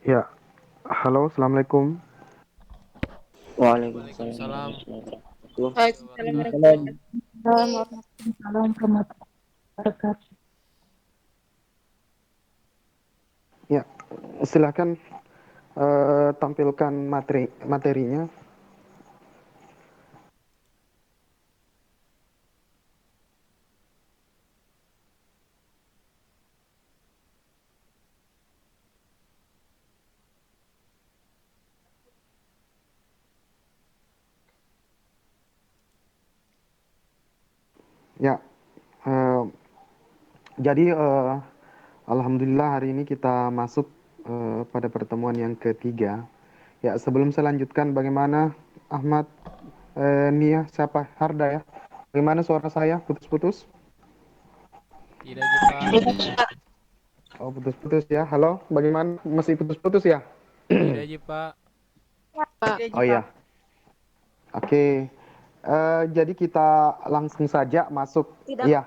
Ya, halo, assalamualaikum. Waalaikumsalam Waalaikumsalam warahmatullahi wabarakatuh. Waalaikumsalam wabarakatuh. warahmatullahi wabarakatuh. Ya, silakan tampilkan materinya. Ya, eh, jadi alhamdulillah hari ini kita masuk pada pertemuan yang ketiga. Ya, sebelum saya lanjutkan, bagaimana Ahmad, Nia, siapa? Harda ya? Bagaimana suara saya? Putus-putus? Tidak aja Pak. Oh, putus-putus ya. Halo, bagaimana? Masih putus-putus ya? Tidak aja Pak. Pak. Oh iya, oke. Jadi kita langsung saja masuk. Tidak. Iya,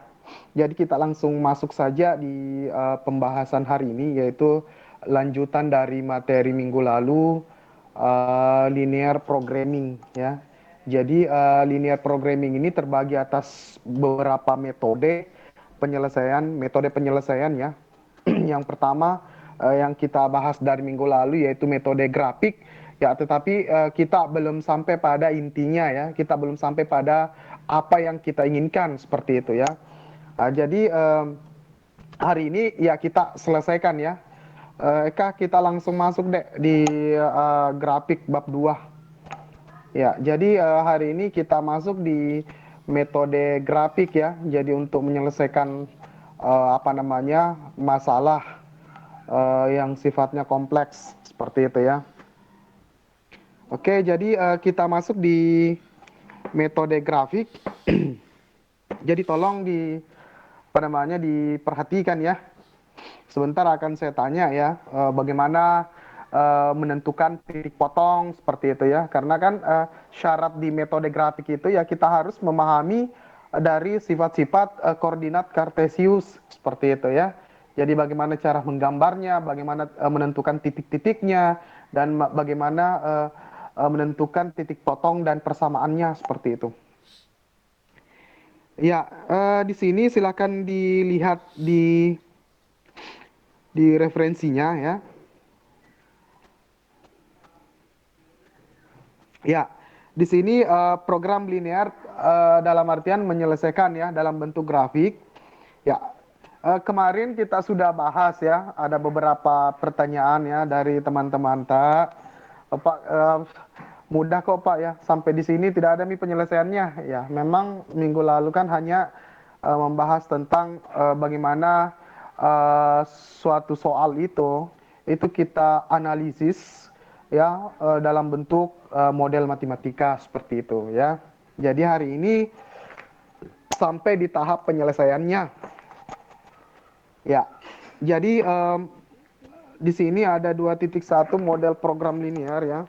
jadi kita langsung masuk saja di pembahasan hari ini, yaitu lanjutan dari materi minggu lalu, linear programming ya. Jadi linear programming ini terbagi atas beberapa metode penyelesaian ya. Yang pertama yang kita bahas dari minggu lalu yaitu metode grafik ya, tetapi kita belum sampai pada intinya ya, kita belum sampai pada apa yang kita inginkan seperti itu ya. Jadi hari ini ya kita selesaikan ya. Eka, kita langsung masuk deh di grafik bab 2. Ya, jadi hari ini kita masuk di metode grafik ya. Jadi untuk menyelesaikan apa namanya masalah yang sifatnya kompleks seperti itu ya. Oke, jadi kita masuk di metode grafik. Jadi tolong apa namanya diperhatikan ya. Sebentar akan saya tanya ya, bagaimana menentukan titik potong seperti itu ya. Karena kan syarat di metode grafik itu ya kita harus memahami dari sifat-sifat koordinat kartesius seperti itu ya. Jadi bagaimana cara menggambarnya, bagaimana menentukan titik-titiknya, dan bagaimana menentukan titik potong dan persamaannya seperti itu. Ya, di sini silakan dilihat di referensinya ya. Ya, di sini program linear dalam artian menyelesaikan ya dalam bentuk grafik. Ya, kemarin kita sudah bahas ya, ada beberapa pertanyaan ya dari teman-teman tak. Pak, mudah kok Pak ya, sampai di sini tidak ada nih penyelesaiannya. Ya, memang minggu lalu kan hanya membahas tentang bagaimana suatu soal itu kita analisis ya dalam bentuk model matematika seperti itu ya. Jadi hari ini sampai di tahap penyelesaiannya. Ya, jadi di sini ada 2.1 model program linear ya.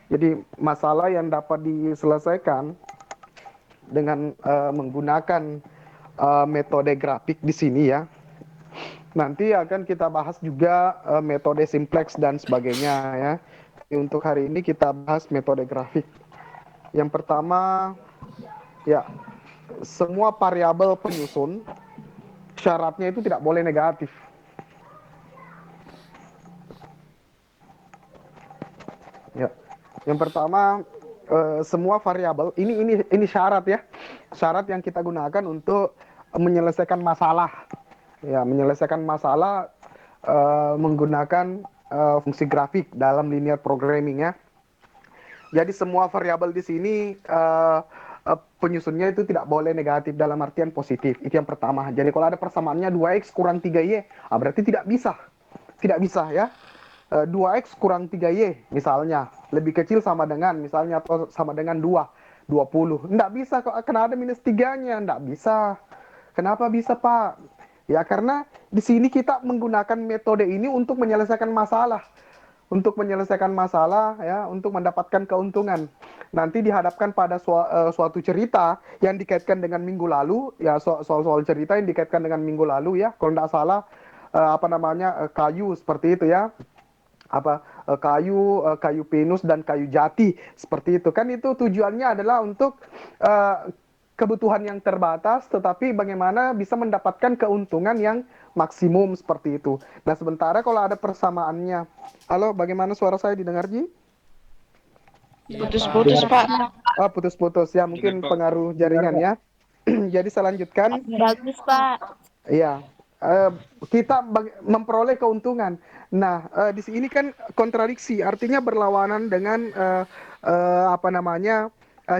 Jadi masalah yang dapat diselesaikan dengan menggunakan metode grafik di sini ya. Nanti akan kita bahas juga metode simplex dan sebagainya ya. Jadi untuk hari ini kita bahas metode grafik. Yang pertama ya, semua variabel penyusun syaratnya itu tidak boleh negatif. Ya. Yang pertama semua variabel ini syarat ya. Syarat yang kita gunakan untuk menyelesaikan masalah. Ya, menyelesaikan masalah menggunakan fungsi grafik dalam linear programming ya. Jadi semua variabel di sini penyusunnya itu tidak boleh negatif dalam artian positif. Itu yang pertama. Jadi kalau ada persamaannya 2x kurang 3y, berarti tidak bisa. Tidak bisa ya. 2x kurang 3y misalnya lebih kecil sama dengan misalnya atau sama dengan 20. Enggak bisa kok, karena ada minus 3-nya, enggak bisa. Kenapa bisa, Pak? Ya karena di sini kita menggunakan metode ini untuk menyelesaikan masalah. Untuk menyelesaikan masalah ya, untuk mendapatkan keuntungan. Nanti dihadapkan pada suatu cerita yang dikaitkan dengan minggu lalu ya, soal-soal cerita yang dikaitkan dengan minggu lalu ya. Kalau tidak salah apa namanya kayu seperti itu ya. kayu pinus dan kayu jati seperti itu. Kan itu tujuannya adalah untuk eh, kebutuhan yang terbatas, tetapi bagaimana bisa mendapatkan keuntungan yang maksimum seperti itu. Nah, sementara kalau ada persamaannya, halo, bagaimana suara saya didengar, Ji? Iya, Pak. Putus-putus, Pak. Oh, putus-putus ya, mungkin pengaruh jaringan ya. Jadi saya lanjutkan. Bagus, Pak. Iya, kita memperoleh keuntungan. Nah, di sini kan kontradiksi, artinya berlawanan dengan apa namanya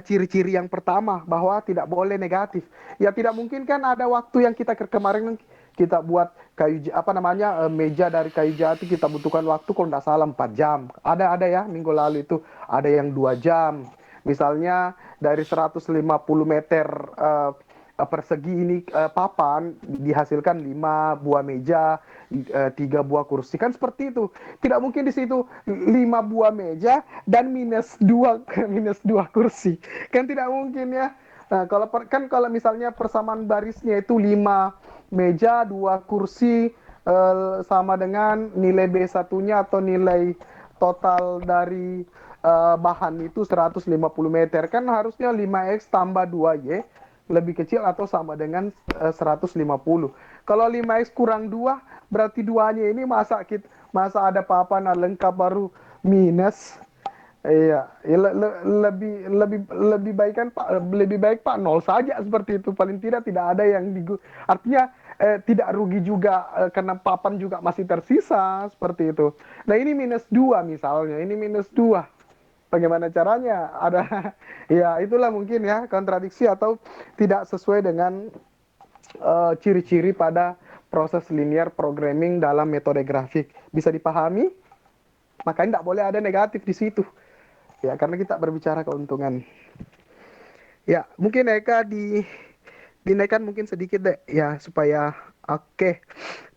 ciri-ciri yang pertama bahwa tidak boleh negatif. Ya tidak mungkin kan ada waktu yang kemarin kita buat apa namanya meja dari kayu jati kita butuhkan waktu kalau tidak salah 4 jam. Ada ya minggu lalu itu ada yang 2 jam. Misalnya dari 150 meter persegi ini papan dihasilkan 5 buah meja, 3 buah kursi kan seperti itu. Tidak mungkin di situ 5 buah meja dan minus 2 minus 2 kursi. Kan tidak mungkin ya. Nah, kalau misalnya persamaan barisnya itu 5 meja, 2 kursi sama dengan nilai B1-nya atau nilai total dari bahan itu 150 meter kan harusnya 5x tambah 2y lebih kecil atau sama dengan 150. Kalau 5x kurang 2 berarti 2-nya ini masa ada papan lengkap baru minus. Iya, ya, lebih lebih baik Pak nol saja seperti itu. Paling tidak ada yang artinya tidak rugi juga karena papan juga masih tersisa seperti itu. Nah, ini minus 2 misalnya, ini minus 2. Bagaimana caranya? Ada ya itulah mungkin ya kontradiksi atau tidak sesuai dengan ciri-ciri pada proses linear programming dalam metode grafik. Bisa dipahami? Makanya tidak boleh ada negatif di situ. Ya, karena kita berbicara keuntungan. Ya, mungkin Eka dinaikkan mungkin sedikit deh ya supaya oke.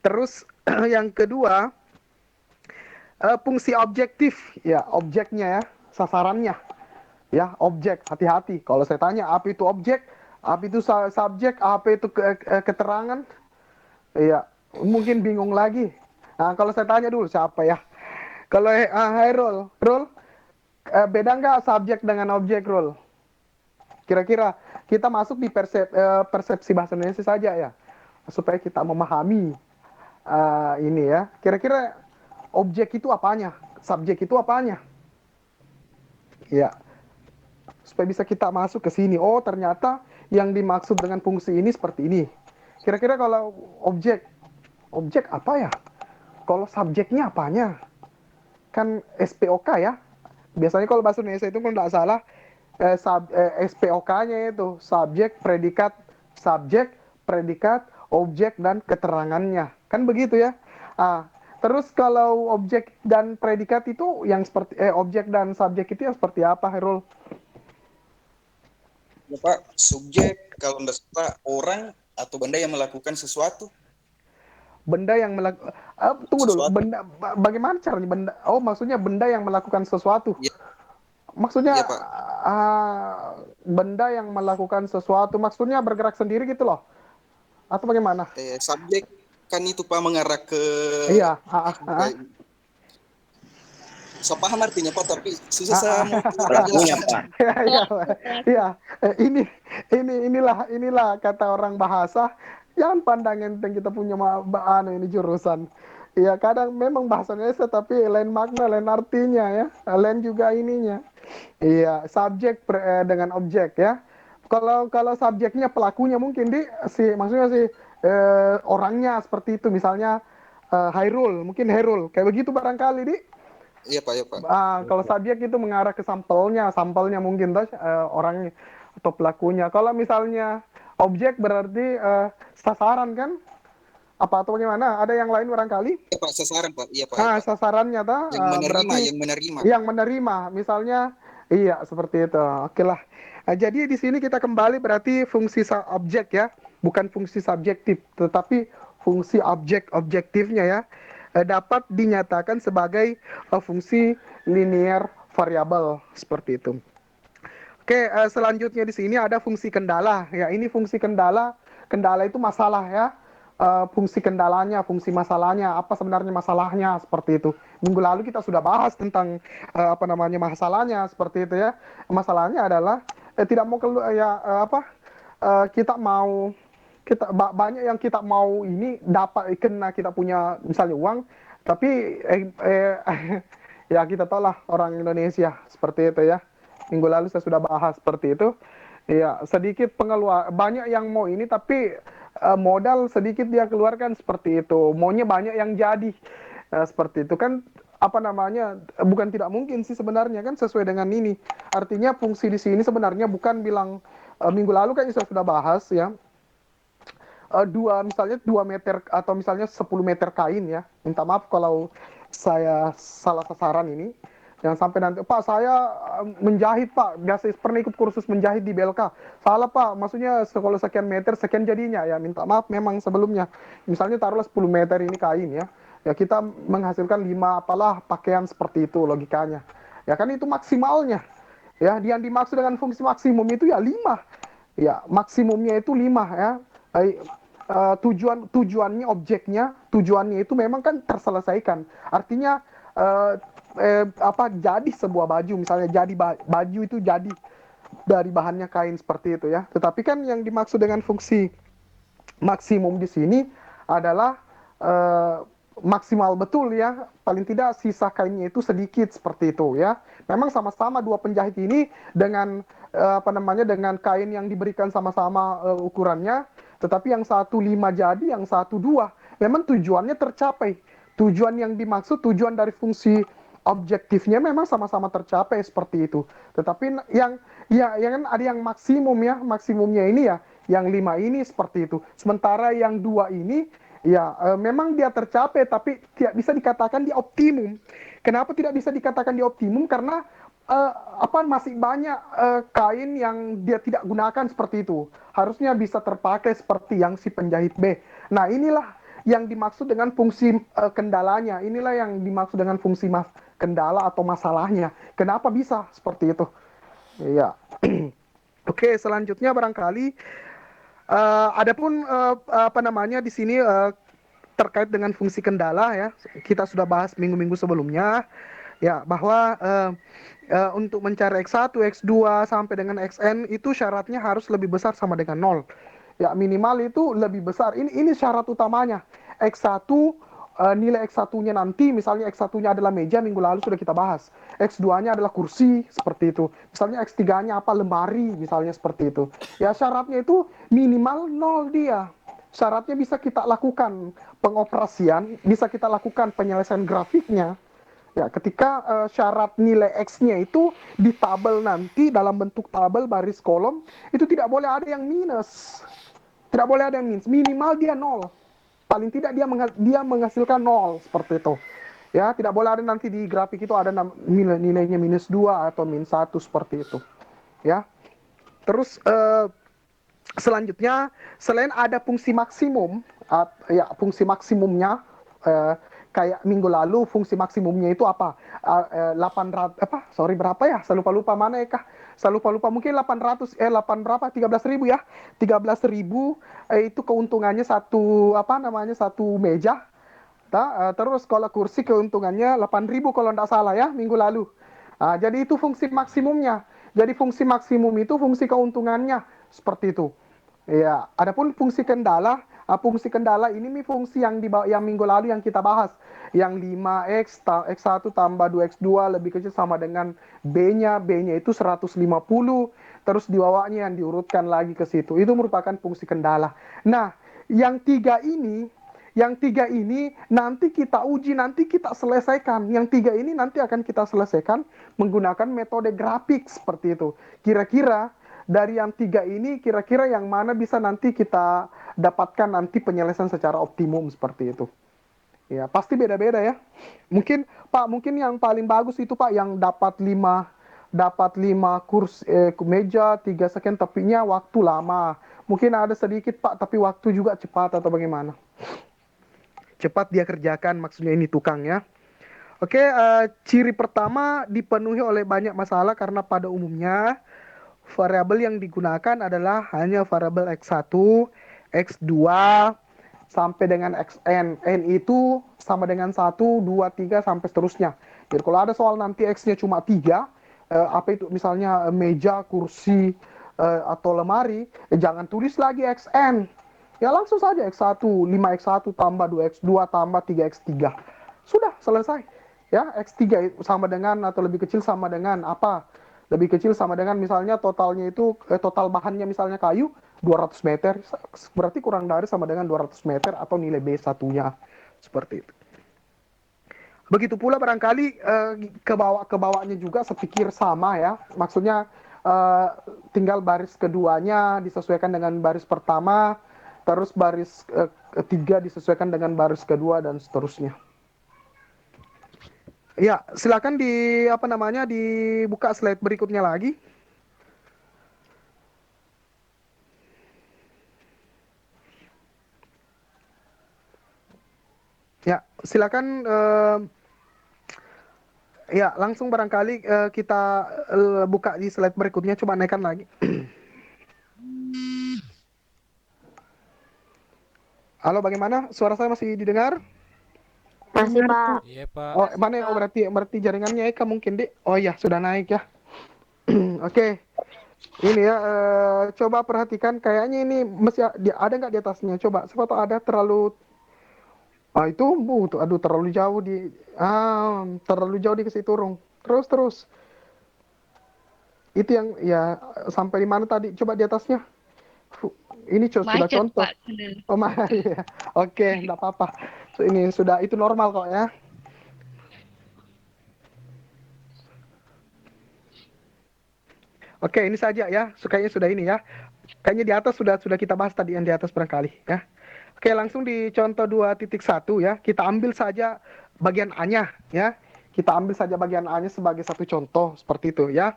Terus yang kedua, fungsi objektif ya, objeknya ya, sasarannya. Ya, objek, hati-hati. Kalau saya tanya apa itu objek, apa itu subjek, apa itu keterangan, ya mungkin bingung lagi. Nah, kalau saya tanya dulu siapa ya? Kalau Hairul, beda nggak subjek dengan objek, Rul? Kira-kira kita masuk di persepsi bahasa Indonesia saja ya, supaya kita memahami ini ya. Kira-kira objek itu apanya? Subjek itu apanya? Ya, supaya bisa kita masuk ke sini. Oh, ternyata yang dimaksud dengan fungsi ini seperti ini. Kira-kira kalau objek apa ya? Kalau subjeknya apanya? Kan SPOK ya. Biasanya kalau bahasa Indonesia itu kalau tidak salah SPOK-nya itu subjek, predikat, objek dan keterangannya. Kan begitu ya. Terus kalau objek dan predikat itu yang seperti objek dan subjek itu yang seperti apa, Herul? Ya, Pak, subjek kalau tidak salah orang atau benda yang melakukan sesuatu. Benda yang melakukan tunggu dulu, benda bagaimana caranya benda? Oh, maksudnya benda yang melakukan sesuatu. Ya, Maksudnya ya Pak. Benda yang melakukan sesuatu maksudnya bergerak sendiri gitu loh. Atau bagaimana? Subjek kan itu Pak mengarah ke Iya, so paham artinya Pak, tapi susah saya mau Pelakunya, Pak. Iya, inilah kata orang bahasa. Jangan pandang enteng kita punya ini jurusan. Iya, kadang memang bahasa Indonesia tapi lain makna, lain artinya ya. Lain juga ininya. Iya, subjek dengan objek ya. Kalau subjeknya pelakunya mungkin maksudnya orangnya seperti itu misalnya Hairul, mungkin Hairul. Kayak begitu barangkali Iya Pak, ya Pak. Kalau subjek itu mengarah ke sampelnya mungkin orangnya atau pelakunya. Kalau misalnya objek berarti sasaran kan? Apa atau bagaimana? Ada yang lain barangkali? Iya Pak, sasaran Pak. Iya Pak. Ya, Pak. Sasarannya Yang menerima. Yang menerima, misalnya, iya seperti itu. Oke lah. Jadi di sini kita kembali berarti fungsi objek ya, bukan fungsi subjektif, tetapi fungsi objektifnya ya dapat dinyatakan sebagai fungsi linear variabel seperti itu. Oke, selanjutnya di sini ada fungsi kendala. Ya, ini fungsi kendala. Kendala itu masalah ya. fungsi kendalanya, fungsi masalahnya, apa sebenarnya masalahnya seperti itu. Minggu lalu kita sudah bahas tentang apa namanya masalahnya seperti itu ya. Masalahnya adalah tidak mau keluar ya kita mau banyak yang kita mau ini dapat kena kita punya misalnya uang tapi ya kita tahu lah orang Indonesia seperti itu ya. Minggu lalu saya sudah bahas seperti itu. Ya, sedikit pengeluar banyak yang mau ini tapi modal sedikit dia keluarkan seperti itu. Maunya banyak yang jadi. Seperti itu kan apa namanya bukan tidak mungkin sih sebenarnya kan sesuai dengan ini. Artinya fungsi di sini sebenarnya bukan bilang minggu lalu kan saya sudah bahas ya. Misalnya 2 meter atau misalnya 10 meter kain ya. Minta maaf kalau saya salah sasaran ini. Jangan sampai nanti, Pak saya menjahit Pak, biasa pernah ikut kursus menjahit di BLK. Salah Pak, maksudnya kalau sekian meter, sekian jadinya. Ya minta maaf memang sebelumnya. Misalnya taruhlah 10 meter ini kain ya. Ya kita menghasilkan 5 apalah pakaian seperti itu logikanya. Ya kan itu maksimalnya. Ya, yang dimaksud dengan fungsi maksimum itu ya 5. Ya, maksimumnya itu 5 ya. Tujuannya objeknya tujuannya itu memang kan terselesaikan artinya jadi sebuah baju misalnya jadi baju itu jadi dari bahannya kain seperti itu ya tetapi kan yang dimaksud dengan fungsi maksimum di sini adalah maksimal betul ya paling tidak sisa kainnya itu sedikit seperti itu ya memang sama-sama dua penjahit ini dengan dengan kain yang diberikan sama-sama ukurannya tetapi yang satu 5 jadi yang satu 2 memang tujuannya tercapai tujuan yang dimaksud tujuan dari fungsi objektifnya memang sama-sama tercapai seperti itu tetapi yang kan ada yang maksimum ya maksimumnya ini ya yang 5 ini seperti itu sementara yang 2 ini ya memang dia tercapai tapi tidak bisa dikatakan di optimum. Kenapa tidak bisa dikatakan di optimum? Karena masih banyak kain yang dia tidak gunakan seperti itu. Harusnya bisa terpakai seperti yang si penjahit B. Nah, inilah yang dimaksud dengan fungsi kendalanya. Inilah yang dimaksud dengan fungsi kendala atau masalahnya. Kenapa bisa seperti itu? Iya. Oke, selanjutnya barangkali adapun di sini terkait dengan fungsi kendala ya kita sudah bahas minggu-minggu sebelumnya ya bahwa untuk mencari X1, X2 sampai dengan Xn itu syaratnya harus lebih besar sama dengan 0 ya minimal itu lebih besar ini syarat utamanya X1 nilai X1-nya nanti misalnya X1-nya adalah meja minggu lalu sudah kita bahas X2-nya adalah kursi seperti itu misalnya X3-nya apa lemari misalnya seperti itu ya syaratnya itu minimal 0 dia syaratnya bisa kita lakukan pengoperasian bisa kita lakukan penyelesaian grafiknya ya ketika syarat nilai X-nya itu di tabel nanti dalam bentuk tabel baris kolom itu tidak boleh ada yang minus tidak boleh ada yang minus minimal dia 0 paling tidak dia menghasilkan 0 seperti itu ya tidak boleh ada nanti di grafik itu ada nilainya minus 2 atau minus 1 seperti itu ya terus selanjutnya selain ada fungsi maksimum ya fungsi maksimumnya kayak minggu lalu fungsi maksimumnya itu apa 800 berapa ya saya lupa mana ya kah saya lupa mungkin 800 berapa 13.000 ya 13.000 itu keuntungannya satu meja terus kalau kursi keuntungannya 8.000 kalau tidak salah ya minggu lalu jadi itu fungsi maksimumnya jadi fungsi maksimum itu fungsi keuntungannya seperti itu ya adapun fungsi kendala ini nih fungsi yang minggu lalu yang kita bahas yang 5x1 tambah 2x2 lebih kecil sama dengan b-nya itu 150 terus di bawahnya yang diurutkan lagi ke situ itu merupakan fungsi kendala nah yang tiga ini nanti kita uji nanti kita selesaikan yang tiga ini nanti akan kita selesaikan menggunakan metode grafik seperti itu kira-kira dari yang tiga ini kira-kira yang mana bisa nanti kita dapatkan nanti penyelesaian secara optimum seperti itu. Ya, pasti beda-beda ya. Mungkin yang paling bagus itu Pak yang dapat 5 kursi meja 3 sekian tapinya waktu lama. Mungkin ada sedikit Pak tapi waktu juga cepat atau bagaimana? Cepat dia kerjakan maksudnya ini tukang ya. Oke, ciri pertama dipenuhi oleh banyak masalah karena pada umumnya variabel yang digunakan adalah hanya variabel X1, X2, sampai dengan xn. N itu sama dengan 1, 2, 3 sampai seterusnya. Jadi kalau ada soal nanti x-nya cuma 3, apa itu misalnya meja, kursi, atau lemari, jangan tulis lagi xn. Ya langsung saja x1, 5x1 tambah 2x2 tambah 3x3. Sudah selesai. Ya, x3 sama dengan atau lebih kecil sama dengan apa? Lebih kecil sama dengan misalnya totalnya itu total bahannya misalnya kayu 200 meter, berarti kurang dari sama dengan 200 meter atau nilai B satunya. Seperti itu. Begitu pula barangkali ke bawahnya juga sepikir sama ya. Maksudnya tinggal baris keduanya disesuaikan dengan baris pertama, terus baris ketiga disesuaikan dengan baris kedua dan seterusnya. Ya, silakan dibuka slide berikutnya lagi. Ya, silakan ya, langsung barangkali kita buka di slide berikutnya, coba naikkan lagi. Halo, bagaimana? Suara saya masih didengar? Masih, Pak. Iya, Pak. Oh, mana ya? Oh, berarti jaringannya Eka mungkin, Dik. Oh iya, sudah naik ya. Oke. Ini ya, coba perhatikan kayaknya ini ada nggak di atasnya? Coba, siapa tahu ada terlalu itu tuh, aduh terlalu jauh dikasih turun. Terus. Itu yang ya sampai di mana tadi? Coba di atasnya. Ini sudah Macet, contoh. Pak. Bener. Oh, ya. Oke, enggak apa-apa. Ini sudah itu normal kok ya. Oke, ini saja ya. Kayaknya sudah ini ya. Kayaknya di atas sudah kita bahas tadi yang di atas barangkali ya. Oke, langsung di contoh 2.1 ya. Kita ambil saja bagian A-nya ya. Kita ambil saja bagian A-nya sebagai satu contoh seperti itu ya.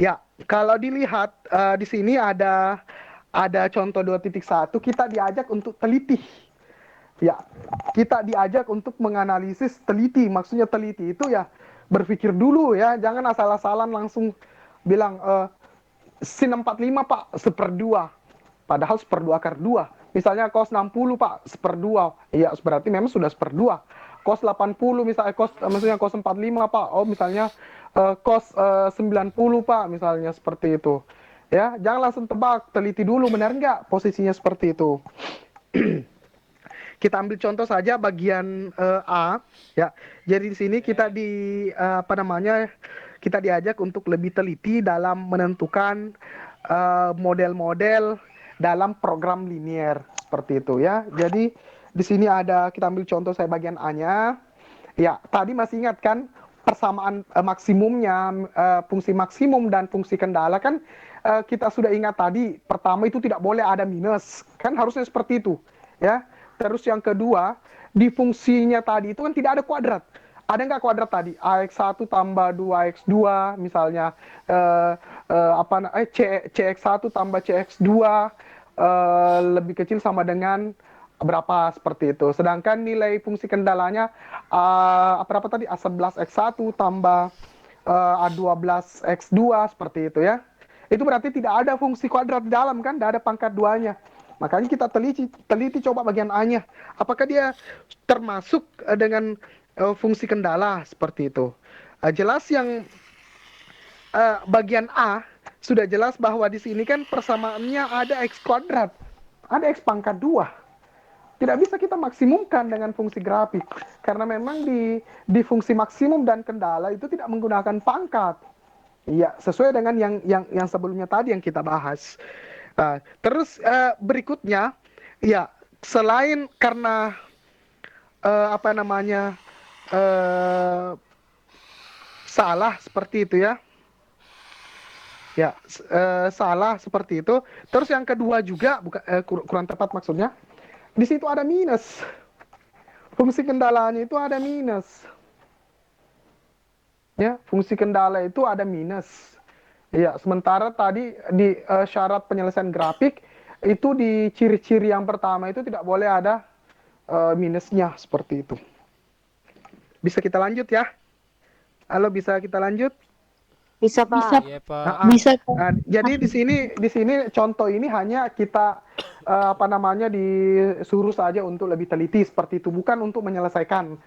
Ya, kalau dilihat di sini ada contoh 2.1, kita diajak untuk teliti. Ya, kita diajak untuk menganalisis teliti. Maksudnya teliti itu ya berpikir dulu ya, jangan asal-asalan langsung bilang sin 45 Pak, 1/2. Padahal 1/2 akar 2. Misalnya cos 60 Pak, 1/2. Iya, berarti memang sudah 1/2. Cos 80 misalnya maksudnya cos 45 Pak. Oh, misalnya cos 90 Pak, misalnya seperti itu. Ya, jangan langsung tebak, teliti dulu benar nggak posisinya seperti itu. Kita ambil contoh saja bagian A ya. Jadi di sini kita kita diajak untuk lebih teliti dalam menentukan model-model dalam program linier seperti itu ya. Jadi di sini kita ambil contoh saya bagian A-nya. Ya, tadi masih ingat kan persamaan maksimumnya fungsi maksimum dan fungsi kendala kan kita sudah ingat tadi. Pertama itu tidak boleh ada minus. Kan harusnya seperti itu ya. Terus yang kedua, di fungsinya tadi itu kan tidak ada kuadrat. Ada nggak kuadrat tadi? AX1 tambah 2X2 misalnya, CX1 tambah CX2 lebih kecil sama dengan berapa seperti itu. Sedangkan nilai fungsi kendalanya berapa tadi? A11X1 tambah A12X2 seperti itu ya. Itu berarti tidak ada fungsi kuadrat di dalam kan? Tidak ada pangkat duanya. Makanya kita teliti coba bagian A-nya. Apakah dia termasuk dengan fungsi kendala seperti itu. Jelas yang bagian A sudah jelas bahwa di sini kan persamaannya ada X kuadrat. Ada X pangkat 2. Tidak bisa kita maksimumkan dengan fungsi grafik. Karena memang di fungsi maksimum dan kendala itu tidak menggunakan pangkat. Iya, sesuai dengan yang sebelumnya tadi yang kita bahas. Terus berikutnya, ya selain karena salah seperti itu ya, salah seperti itu. Terus yang kedua juga kurang tepat maksudnya, di situ ada minus. Fungsi kendalanya itu ada minus. Ya, fungsi kendala itu ada minus. Ya, sementara tadi di syarat penyelesaian grafik itu di ciri-ciri yang pertama itu tidak boleh ada minusnya seperti itu. Bisa kita lanjut ya? Halo, bisa kita lanjut? Bisa, Pak. Iya, Pak. Bisa, Pak. Jadi di sini contoh ini hanya kita apa namanya, disuruh saja untuk lebih teliti seperti itu, bukan untuk menyelesaikan.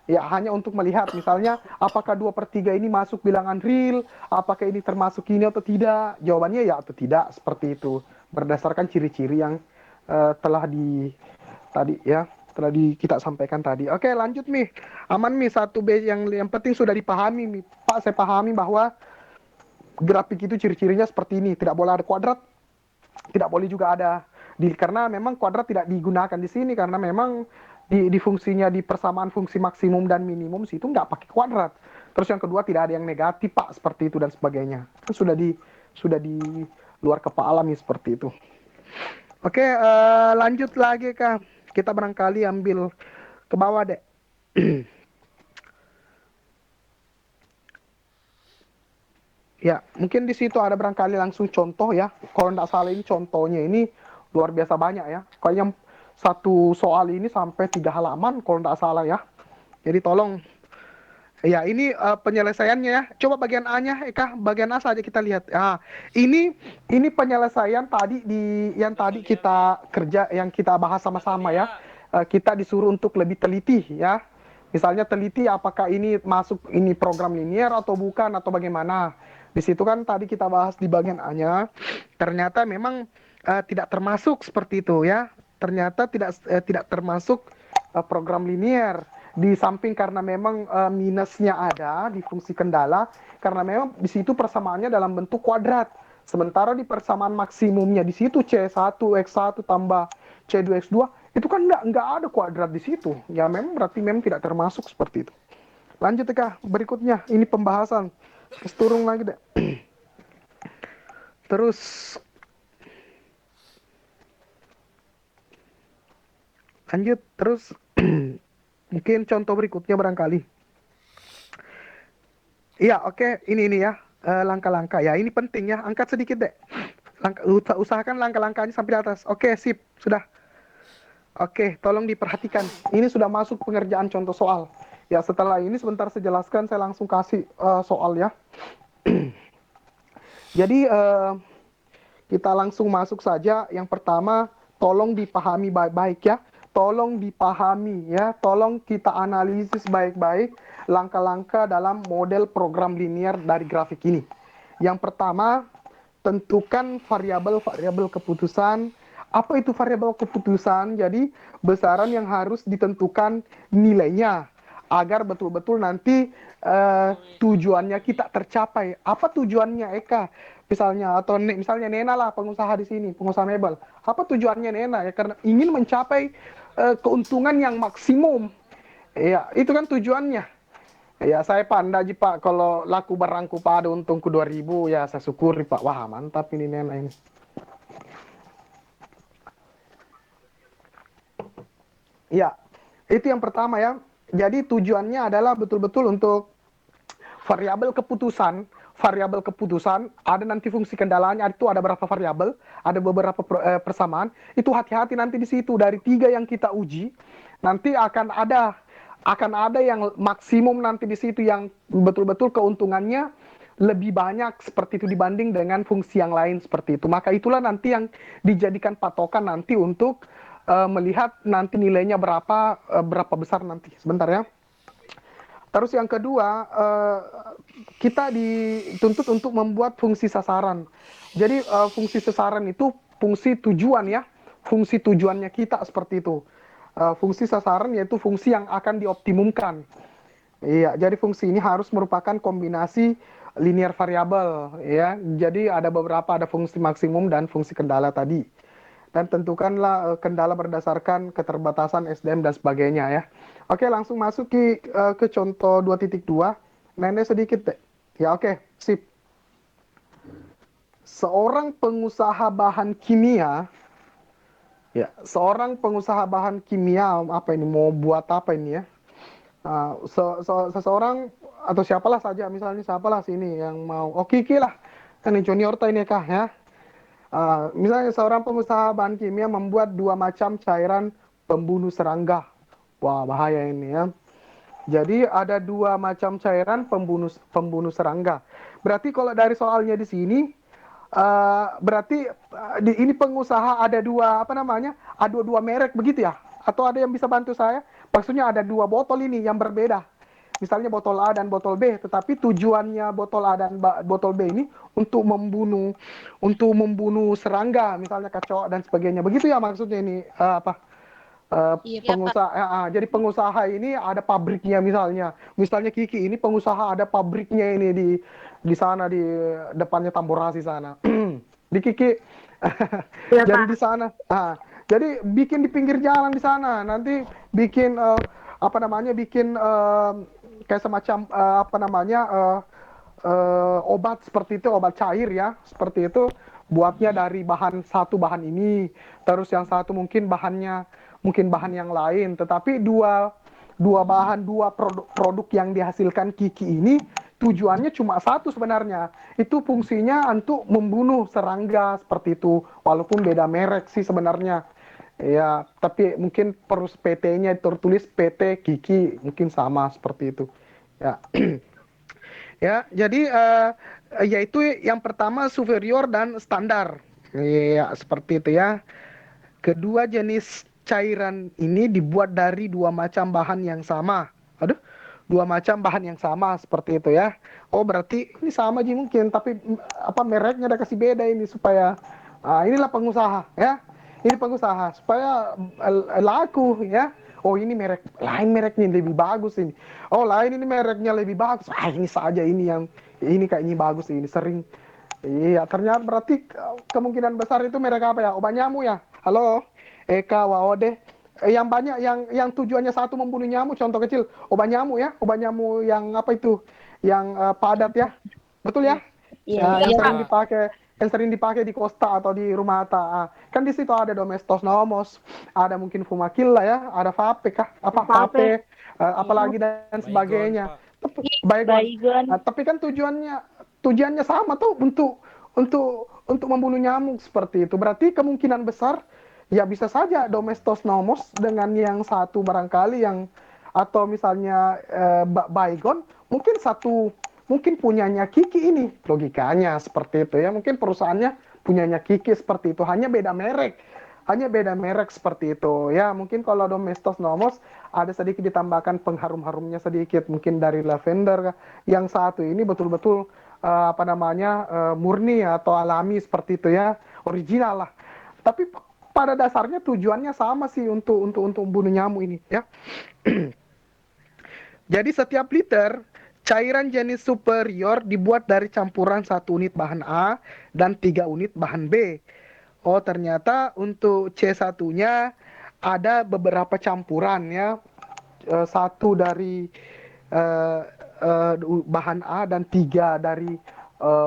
Ya, hanya untuk melihat misalnya apakah 2/3 ini masuk bilangan real, apakah ini termasuk ini atau tidak. Jawabannya ya atau tidak seperti itu, berdasarkan ciri-ciri yang telah di tadi ya, kita sampaikan tadi. Oke, lanjut Mi. Aman Mi, 1B yang penting sudah dipahami Mi. Pak, saya pahami bahwa grafik itu ciri-cirinya seperti ini, tidak boleh ada kuadrat, tidak boleh juga ada karena memang kuadrat tidak digunakan di sini karena memang di fungsinya di persamaan fungsi maksimum dan minimum situ nggak pakai kuadrat. Terus yang kedua tidak ada yang negatif Pak seperti itu dan sebagainya. Itu sudah di luar kepala nih seperti itu. Oke, lanjut lagi Kak. Kita barangkali ambil ke bawah deh. Ya, mungkin di situ ada barangkali langsung contoh ya. Kalau tidak salah ini contohnya ini luar biasa banyak ya. Kayaknya satu soal ini sampai 3 halaman kalau tidak salah ya. Jadi tolong ya ini penyelesaiannya ya. Coba bagian A-nya Eka, bagian A saja kita lihat. Ah, ini penyelesaian tadi yang tadi kita kerja yang kita bahas sama-sama ya. Kita disuruh untuk lebih teliti ya. Misalnya teliti apakah ini masuk ini program linier atau bukan atau bagaimana. Di situ kan tadi kita bahas di bagian A-nya, ternyata memang tidak termasuk seperti itu ya. Ternyata tidak termasuk program linier. Di samping karena memang minusnya ada di fungsi kendala, karena memang di situ persamaannya dalam bentuk kuadrat. Sementara di persamaan maksimumnya di situ C1x1 tambah C2x2 itu kan nggak ada kuadrat di situ. Ya memang berarti memang tidak termasuk seperti itu. Lanjut ya Kak, berikutnya ini pembahasan. Terus turun lagi deh. Terus lanjut terus mungkin contoh berikutnya barangkali. Iya, oke, ini ya langkah-langkah ya. Ini penting ya. Angkat sedikit deh. Usahakan langkah-langkahnya sampai di atas. Oke, sip, sudah. Oke, tolong diperhatikan. Ini sudah masuk pengerjaan contoh soal. Ya, setelah ini sebentar saya jelaskan, saya langsung kasih soal ya. Jadi kita langsung masuk saja. Yang pertama, tolong dipahami baik-baik ya. Tolong dipahami ya. Tolong kita analisis baik-baik langkah-langkah dalam model program linier dari grafik ini. Yang pertama, tentukan variabel-variabel keputusan. Apa itu variabel keputusan? Jadi besaran yang harus ditentukan nilainya agar betul-betul nanti tujuannya kita tercapai. Apa tujuannya Eka? Misalnya atau misalnya Nena lah pengusaha di sini, pengusaha mebel. Apa tujuannya Nena ya? Karena ingin mencapai keuntungan yang maksimum. Ya, itu kan tujuannya. Ya, saya pandai Pak kalau laku barangku pada untungku 2.000 ya saya syukuri Pak. Wah, mantap ini Nena ini. Ya, itu yang pertama ya. Jadi tujuannya adalah betul-betul untuk variabel keputusan. Variabel keputusan ada nanti fungsi kendalanya itu ada berapa variabel, ada beberapa persamaan. Itu hati-hati nanti di situ dari 3 yang kita uji, nanti akan ada yang maksimum nanti di situ yang betul-betul keuntungannya lebih banyak seperti itu dibanding dengan fungsi yang lain seperti itu. Maka itulah nanti yang dijadikan patokan nanti untuk melihat nanti nilainya berapa besar nanti. Sebentar ya. Terus yang kedua, kita dituntut untuk membuat fungsi sasaran. Jadi fungsi sasaran itu fungsi tujuan ya. Fungsi tujuannya kita seperti itu. Fungsi sasaran yaitu fungsi yang akan dioptimumkan. Iya, jadi fungsi ini harus merupakan kombinasi linear variabel ya. Jadi ada fungsi maksimum dan fungsi kendala tadi. Dan tentukanlah kendala berdasarkan keterbatasan SDM dan sebagainya ya. Oke, langsung masuk ke contoh 2.2. Nenek sedikit deh. Ya oke, sip. Seorang pengusaha bahan kimia, ya, seorang pengusaha bahan kimia apa ini mau buat apa ini ya? Seseorang atau siapalah saja, misalnya siapalah sini yang mau, oh Kiki lah, kan ini junior ini kah ya? Misalnya seorang pengusaha bahan kimia membuat 2 macam cairan pembunuh serangga. Wah, bahaya ini ya. Jadi ada 2 macam cairan pembunuh serangga. Berarti kalau dari soalnya di sini berarti ini pengusaha ada dua apa namanya? Ada dua merek begitu ya? Atau ada yang bisa bantu saya? Maksudnya ada dua botol ini yang berbeda. Misalnya botol A dan botol B, tetapi tujuannya botol A dan botol B ini untuk membunuh serangga, misalnya kecoak dan sebagainya. Begitu ya maksudnya ini apa? Iya, Pak. Pengusaha jadi pengusaha ini ada pabriknya, misalnya Kiki ini pengusaha ada pabriknya ini di sana di depannya Tamborasi sana di Kiki. Iya, Jadi Pak. di sana jadi bikin di pinggir jalan di sana, nanti bikin apa namanya, bikin kayak semacam apa namanya, obat seperti itu, obat cair ya seperti itu, buatnya dari satu bahan ini, terus yang satu mungkin bahan yang lain, tetapi dua produk yang dihasilkan Kiki ini tujuannya cuma satu sebenarnya, itu fungsinya untuk membunuh serangga seperti itu, walaupun beda merek sih sebenarnya ya, tapi mungkin PT-nya tertulis PT Kiki, mungkin sama seperti itu ya. Ya, jadi yaitu yang pertama superior dan standar. Ya, seperti itu ya. Kedua jenis cairan ini dibuat dari dua macam bahan yang sama. Aduh, dua macam bahan yang sama seperti itu ya. Oh, berarti ini sama aja mungkin, tapi apa mereknya udah kasih beda ini supaya inilah pengusaha ya. Ini pengusaha supaya laku ya. Oh, ini mereknya lebih bagus ini. Oh, lain ini mereknya lebih bagus. Ini saja ini kayaknya bagus ini sering. Iya, ternyata berarti kemungkinan besar itu merek apa ya? Obat nyamuk ya? Halo, Eka, Waode. Yang banyak yang tujuannya satu membunuh nyamuk, contoh kecil, obat nyamuk ya, obat nyamuk yang apa itu? Yang padat ya. Betul ya? Iya, Ya, Iya, sering Pak. dipakai di Costa atau di Rumata. Kan di situ ada Domestos Nomos, ada mungkin Fumakilla ya, ada Vape kah? Apa Vape. Vape, apalagi dan Baygon, sebagainya. Pak. Baygon. Baygon. Tapi kan tujuannya sama tuh, untuk membunuh nyamuk seperti itu. Berarti kemungkinan besar ya bisa saja Domestos Nomos dengan yang satu barangkali atau misalnya Baygon mungkin punyanya Kiki ini. Logikanya seperti itu ya. Mungkin perusahaannya punyanya Kiki seperti itu, hanya beda merek. Hanya beda merek seperti itu ya. Mungkin kalau Domestos Nomos ada sedikit ditambahkan pengharum-harumnya sedikit, mungkin dari lavender. Yang satu ini betul-betul apa namanya, murni atau alami seperti itu ya, original lah. Tapi pada dasarnya tujuannya sama sih, untuk bunuh nyamuk ini ya. Jadi setiap liter cairan jenis superior dibuat dari campuran 1 unit bahan A dan 3 unit bahan B. Oh, ternyata untuk C1-nya ada beberapa campuran ya. Satu dari eh, bahan A dan 3 dari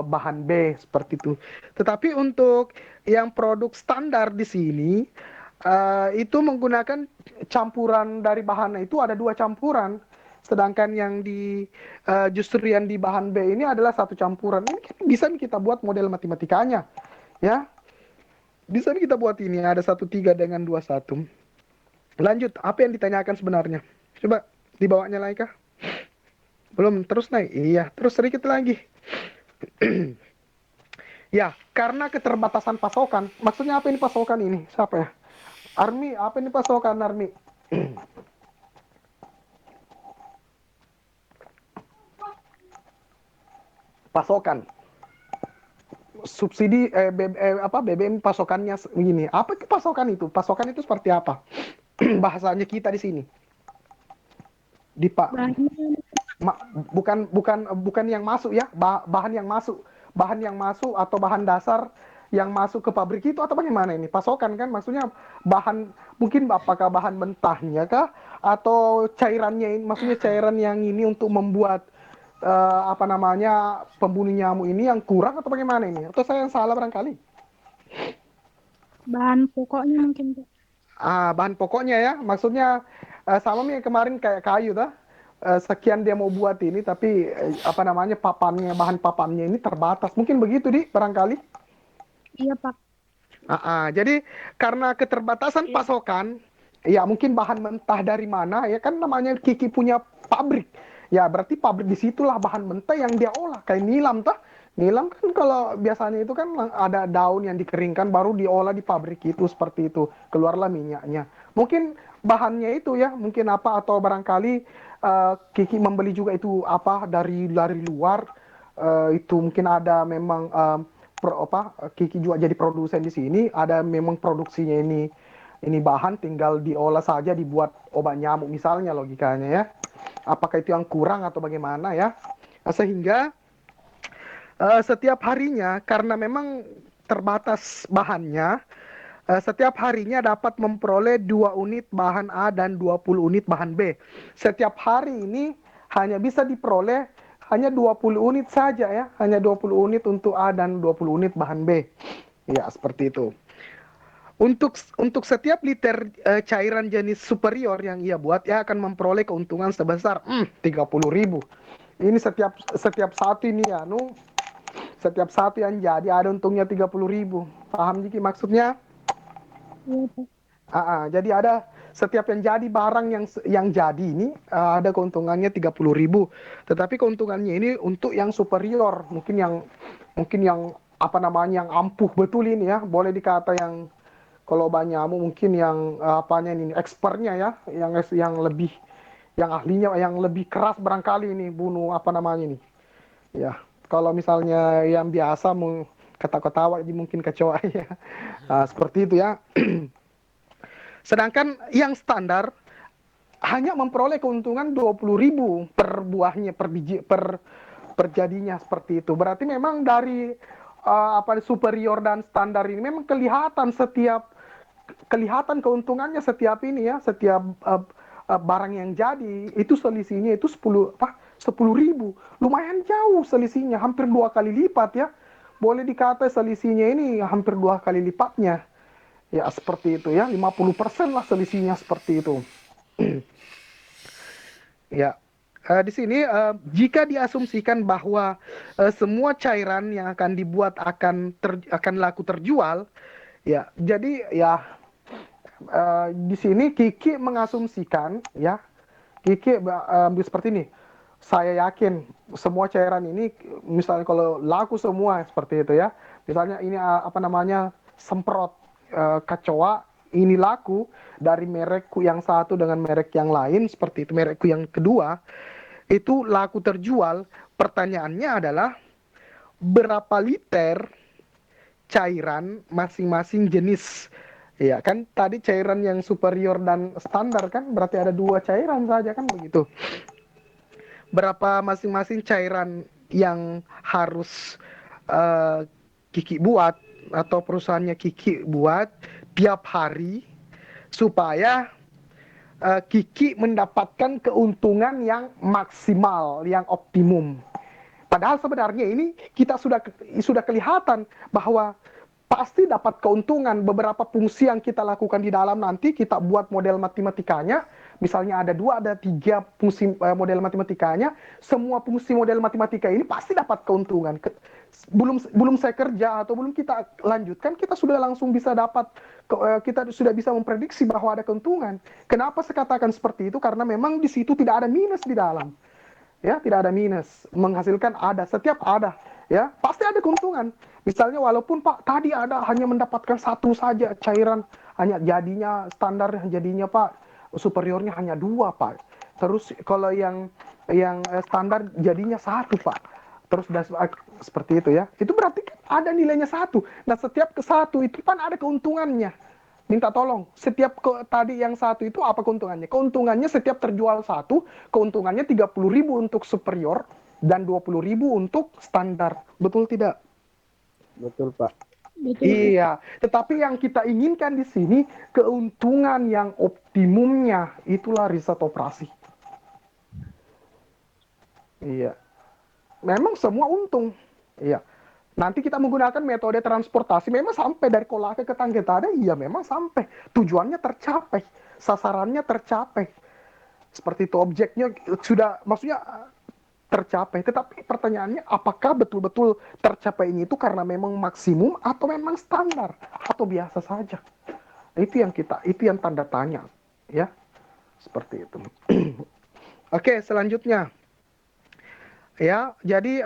bahan B seperti itu. Tetapi untuk yang produk standar di sini itu menggunakan campuran dari bahan itu ada 2 campuran. Sedangkan justru yang di bahan B ini adalah 1 campuran. Ini kan bisa kita buat model matematikanya, ya. Bisa kita buat ini ada 1,3 dengan 2,1. Lanjut, apa yang ditanyakan sebenarnya? Coba dibawanya lagi kah? Belum, terus naik. Iya, terus sedikit lagi. Ya, karena keterbatasan pasokan. Maksudnya apa ini pasokan ini? Siapa ya? Army, apa ini pasokan Army? Pasokan. Subsidi BBM pasokannya begini. Apa itu pasokan itu? Pasokan itu seperti apa? Bahasanya kita di sini. Di Pak bukan yang masuk ya, bahan yang masuk atau bahan dasar yang masuk ke pabrik itu, atau bagaimana ini pasokan kan, maksudnya bahan, mungkin apakah bahan mentahnya kah atau cairannya ini, maksudnya cairan yang ini untuk membuat apa namanya, pembunuh nyamuk ini yang kurang atau bagaimana ini, atau saya yang salah barangkali. Bahan pokoknya mungkin, Pak. Bahan pokoknya ya, maksudnya sama nih kemarin kayak kayu dah. Sekian dia mau buat ini, tapi apa namanya, bahan papannya ini terbatas. Mungkin begitu di barangkali. Iya, Pak. Jadi karena keterbatasan pasokan, ya mungkin bahan mentah dari mana ya kan, namanya Kiki punya pabrik. Ya berarti pabrik disitulah bahan mentah yang dia olah, kayak nilam tah. Nilam kan kalau biasanya itu kan ada daun yang dikeringkan baru diolah di pabrik itu seperti itu. Keluarlah minyaknya. Mungkin bahannya itu ya, mungkin apa atau barangkali Kiki membeli juga itu apa dari luar itu mungkin ada memang Kiki juga jadi produsen di sini, ada memang produksinya ini bahan tinggal diolah saja dibuat obat nyamuk misalnya logikanya ya. Apakah itu yang kurang atau bagaimana ya? Sehingga setiap harinya karena memang terbatas bahannya, setiap harinya dapat memperoleh 2 unit bahan A dan 20 unit bahan B. Setiap hari ini hanya bisa diperoleh hanya 20 unit saja ya, hanya 20 unit untuk A dan 20 unit bahan B. Ya, seperti itu. Untuk setiap liter cairan jenis superior yang ia buat, ia akan memperoleh keuntungan sebesar 30.000. Ini setiap satu ini ya, setiap satu yang jadi ada untungnya 30.000. Paham Jiki maksudnya? Iya, Pak. Jadi ada setiap yang jadi barang yang jadi ini ada keuntungannya 30.000. Tetapi keuntungannya ini untuk yang superior, mungkin yang apa namanya yang ampuh betul ini ya, boleh dikata yang kalau banyamu mungkin yang apanya ini expertnya ya, yang lebih yang ahlinya yang lebih keras barangkali ini bunuh apa namanya ini. Ya, kalau misalnya yang biasa mau ketawa-ketawa mungkin kecoa ya. Seperti itu ya. Sedangkan yang standar hanya memperoleh keuntungan 20.000 per buahnya per biji per jadinya seperti itu. Berarti memang dari superior dan standar ini memang kelihatan keuntungannya setiap ini ya, setiap barang yang jadi itu selisihnya itu 10.000. Lumayan jauh selisihnya, hampir 2 kali lipat ya. Boleh dikata selisihnya ini hampir 2 kali lipatnya. Ya seperti itu ya, 50% lah selisihnya seperti itu. Ya, di sini jika diasumsikan bahwa semua cairan yang akan dibuat akan laku terjual, ya, jadi ya di sini Kiki mengasumsikan ya, Kiki seperti ini. Saya yakin semua cairan ini, misalnya kalau laku semua seperti itu ya, misalnya ini apa namanya semprot kecoa ini laku dari merekku yang satu dengan merek yang lain seperti itu, merekku yang kedua itu laku terjual. Pertanyaannya adalah berapa liter cairan masing-masing jenis. Ya kan tadi cairan yang superior dan standar kan berarti ada 2 cairan saja kan begitu. Berapa masing-masing cairan yang harus Kiki buat atau perusahaannya Kiki buat tiap hari supaya Kiki mendapatkan keuntungan yang maksimal, yang optimum. Padahal sebenarnya ini kita sudah kelihatan bahwa pasti dapat keuntungan. Beberapa fungsi yang kita lakukan di dalam nanti kita buat model matematikanya. Misalnya ada 2, ada 3 fungsi model matematikanya. Semua fungsi model matematika ini pasti dapat keuntungan. Belum saya kerja atau belum kita lanjutkan, kita sudah langsung bisa dapat, kita sudah bisa memprediksi bahwa ada keuntungan. Kenapa saya katakan seperti itu? Karena memang di situ tidak ada minus di dalam. Ya, tidak ada minus, menghasilkan ada, setiap ada, ya pasti ada keuntungan. Misalnya walaupun Pak tadi ada hanya mendapatkan 1 saja cairan, hanya jadinya standar, jadinya Pak superiornya hanya 2 Pak. Terus kalau yang standar jadinya 1 Pak. Terus seperti itu ya. Itu berarti ada nilainya 1. Nah setiap ke 1 itu kan ada keuntungannya. Minta tolong, setiap tadi yang 1 itu apa keuntungannya? Keuntungannya setiap terjual 1, keuntungannya 30.000 untuk superior dan 20.000 untuk standar. Betul tidak? Betul, Pak. Betul. Iya, tetapi yang kita inginkan di sini keuntungan yang optimumnya, itulah riset operasi. Iya. Memang semua untung. Iya. Nanti kita menggunakan metode transportasi, memang sampai dari Kolaka ke Tanggetade, iya memang sampai. Tujuannya tercapai, sasarannya tercapai. Seperti itu, objeknya sudah, maksudnya tercapai. Tetapi pertanyaannya, apakah betul-betul tercapainya itu karena memang maksimum atau memang standar atau biasa saja? Itu yang tanda tanya, ya. Seperti itu. Oke, selanjutnya. Ya, jadi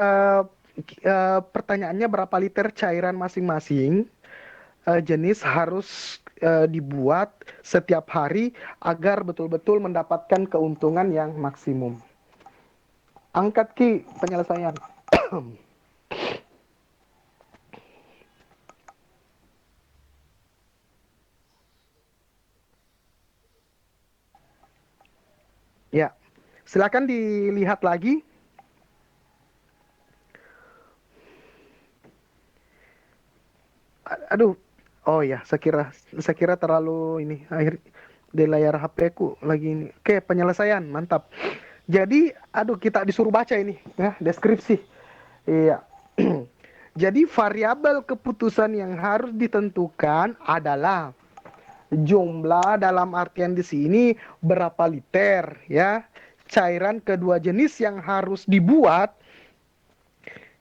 pertanyaannya berapa liter cairan masing-masing jenis harus dibuat setiap hari agar betul-betul mendapatkan keuntungan yang maksimum. Angkat Ki penyelesaian. Ya, silakan dilihat lagi. Aduh, oh ya, saya kira terlalu ini akhir di layar HP ku lagi ini. Oke, penyelesaian, mantap. Jadi, aduh kita disuruh baca ini ya, deskripsi. Iya. Jadi variabel keputusan yang harus ditentukan adalah jumlah dalam artian di sini berapa liter ya cairan kedua jenis yang harus dibuat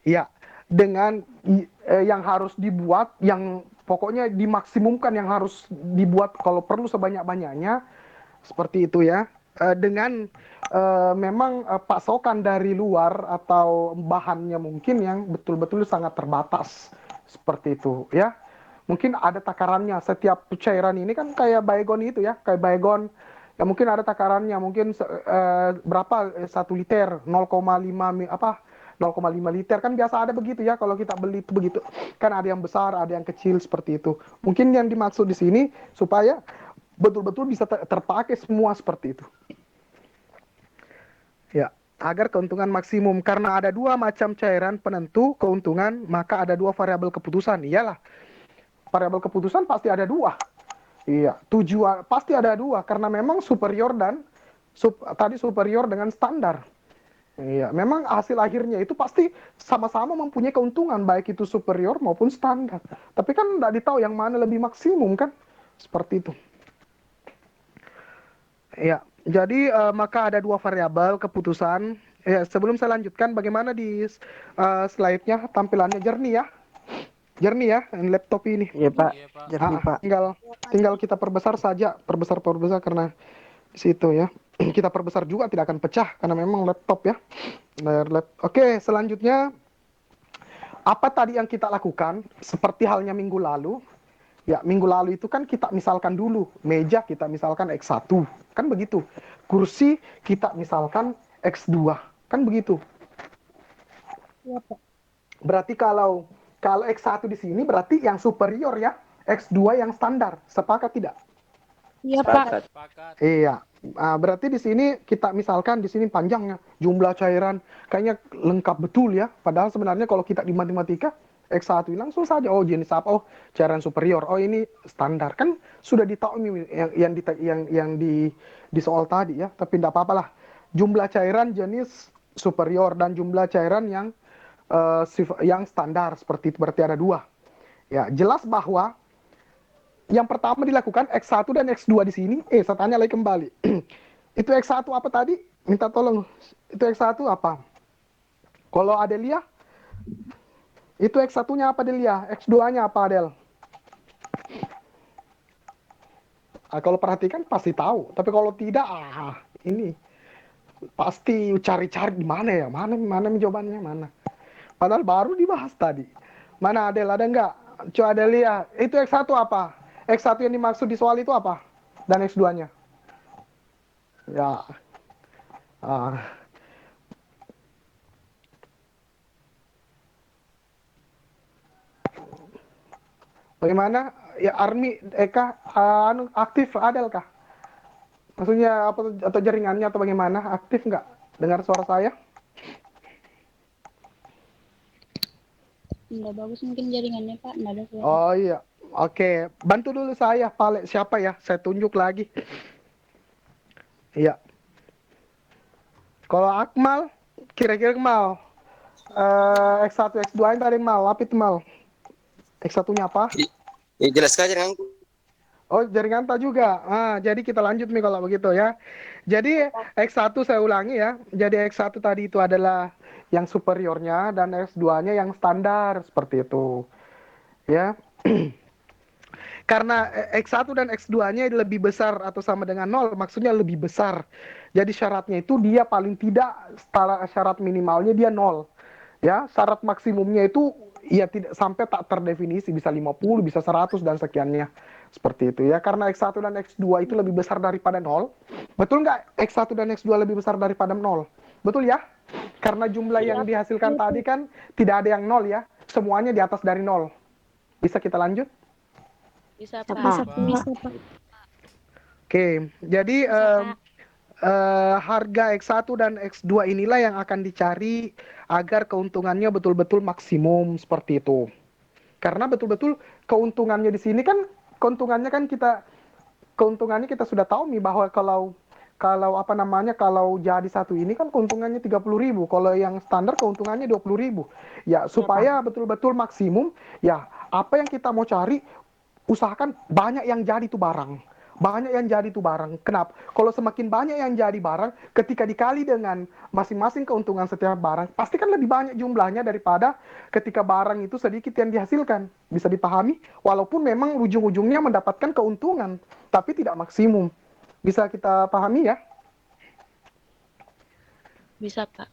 ya dengan yang harus dibuat yang pokoknya dimaksimumkan yang harus dibuat kalau perlu sebanyak-banyaknya seperti itu ya dengan memang pasokan dari luar atau bahannya mungkin yang betul-betul sangat terbatas seperti itu ya mungkin ada takarannya setiap cairan ini kan kayak baygon itu ya kayak baygon ya mungkin ada takarannya mungkin berapa 1 liter 0,5 apa 0,5 liter kan biasa ada begitu ya kalau kita beli itu begitu kan ada yang besar ada yang kecil seperti itu mungkin yang dimaksud di sini supaya betul-betul bisa terpakai semua seperti itu ya agar keuntungan maksimum karena ada dua macam cairan penentu keuntungan maka ada dua variabel keputusan iyalah variabel keputusan pasti ada dua iya tujuan pasti ada dua karena memang superior dan tadi superior dengan standar. Iya, memang hasil akhirnya itu pasti sama-sama mempunyai keuntungan baik itu superior maupun standar. Tapi kan tidak ditahu yang mana lebih maksimum kan, seperti itu. Ya, jadi maka ada dua variabel keputusan. Ya, sebelum saya lanjutkan, bagaimana di slide-nya tampilannya jernih ya, jernih ya, laptop ini. Iya Pak, jernih Pak. Tinggal kita perbesar saja, perbesar karena di situ ya. Kita perbesar juga tidak akan pecah karena memang laptop ya. Layar laptop. Oke, selanjutnya apa tadi yang kita lakukan seperti halnya minggu lalu? Ya, minggu lalu itu kan kita misalkan dulu meja kita misalkan X1, kan begitu. Kursi kita misalkan X2, kan begitu. Iya, Pak. Berarti kalau X1 di sini berarti yang superior ya, X2 yang standar. Sepakat tidak? Iya, Pak. Iya. Berarti di sini kita misalkan di sini panjangnya jumlah cairan kayaknya lengkap betul ya. Padahal sebenarnya kalau kita di matematika X1 langsung saja oh jenis apa oh cairan superior oh ini standar kan sudah ditahu yang di soal tadi ya. Tapi tidak apa-apa lah. Jumlah cairan jenis superior dan jumlah cairan yang standar seperti itu berarti ada dua. Ya, jelas bahwa yang pertama dilakukan X1 dan X2 di sini. Saya tanya lagi kembali. Itu X1 apa tadi? Minta tolong. Itu X1 apa? Kalau Adelia? Itu X1-nya apa Adelia? X2-nya apa Adel? Kalau perhatikan pasti tahu. Tapi kalau tidak, ini pasti cari-cari di mana ya? Mana jawabannya mana? Padahal baru dibahas tadi. Mana Adel? Ada nggak? Coba Adelia. Itu X1 apa? X1 yang dimaksud di soal itu apa? Dan X2-nya? Ya. Bagaimana? Ya Army, Eka, aktif Adel kah? Maksudnya apa atau jaringannya atau bagaimana? Aktif nggak? Dengar suara saya? Nggak bagus mungkin jaringannya, Pak. Nggak ada suara. Oh iya. Oke, bantu dulu saya, Pak. Siapa ya? Saya tunjuk lagi. Iya. Kalau Akmal, kira-kira Akmal. X1, X2 yang tadi Mal. Apa itu Mal? X1-nya apa? Ya jelas saja kan. Oh, jaringan tak juga. Jadi kita lanjut nih kalau begitu ya. Jadi X1 saya ulangi ya. Jadi X1 tadi itu adalah yang superiornya dan X2-nya yang standar seperti itu. Ya. Karena X1 dan X2-nya lebih besar atau sama dengan 0, maksudnya lebih besar. Jadi syaratnya itu dia paling tidak syarat minimalnya dia 0. Ya, syarat maksimumnya itu ya tidak sampai tak terdefinisi, bisa 50, bisa 100 dan sekiannya. Seperti itu ya. Karena X1 dan X2 itu lebih besar daripada 0. Betul nggak X1 dan X2 lebih besar daripada 0? Betul ya? Karena jumlah yang dihasilkan tadi kan tidak ada yang 0 ya. Semuanya di atas dari 0. Bisa kita lanjut? Bisa, Pak. Pak. Bisa, Pak. Oke, jadi harga X1 dan X2 inilah yang akan dicari agar keuntungannya betul-betul maksimum seperti itu. Karena betul-betul keuntungannya di sini kan keuntungannya kita sudah tahu nih bahwa kalau apa namanya kalau jadi satu ini kan keuntungannya 30.000, kalau yang standar keuntungannya 20.000. Ya, supaya betul-betul maksimum, ya apa yang kita mau cari usahakan banyak yang jadi tuh barang. Banyak yang jadi tuh barang. Kenapa? Kalau semakin banyak yang jadi barang, ketika dikali dengan masing-masing keuntungan setiap barang, pasti kan lebih banyak jumlahnya daripada ketika barang itu sedikit yang dihasilkan. Bisa dipahami? Walaupun memang ujung-ujungnya mendapatkan keuntungan, tapi tidak maksimum. Bisa kita pahami ya? Bisa, Pak.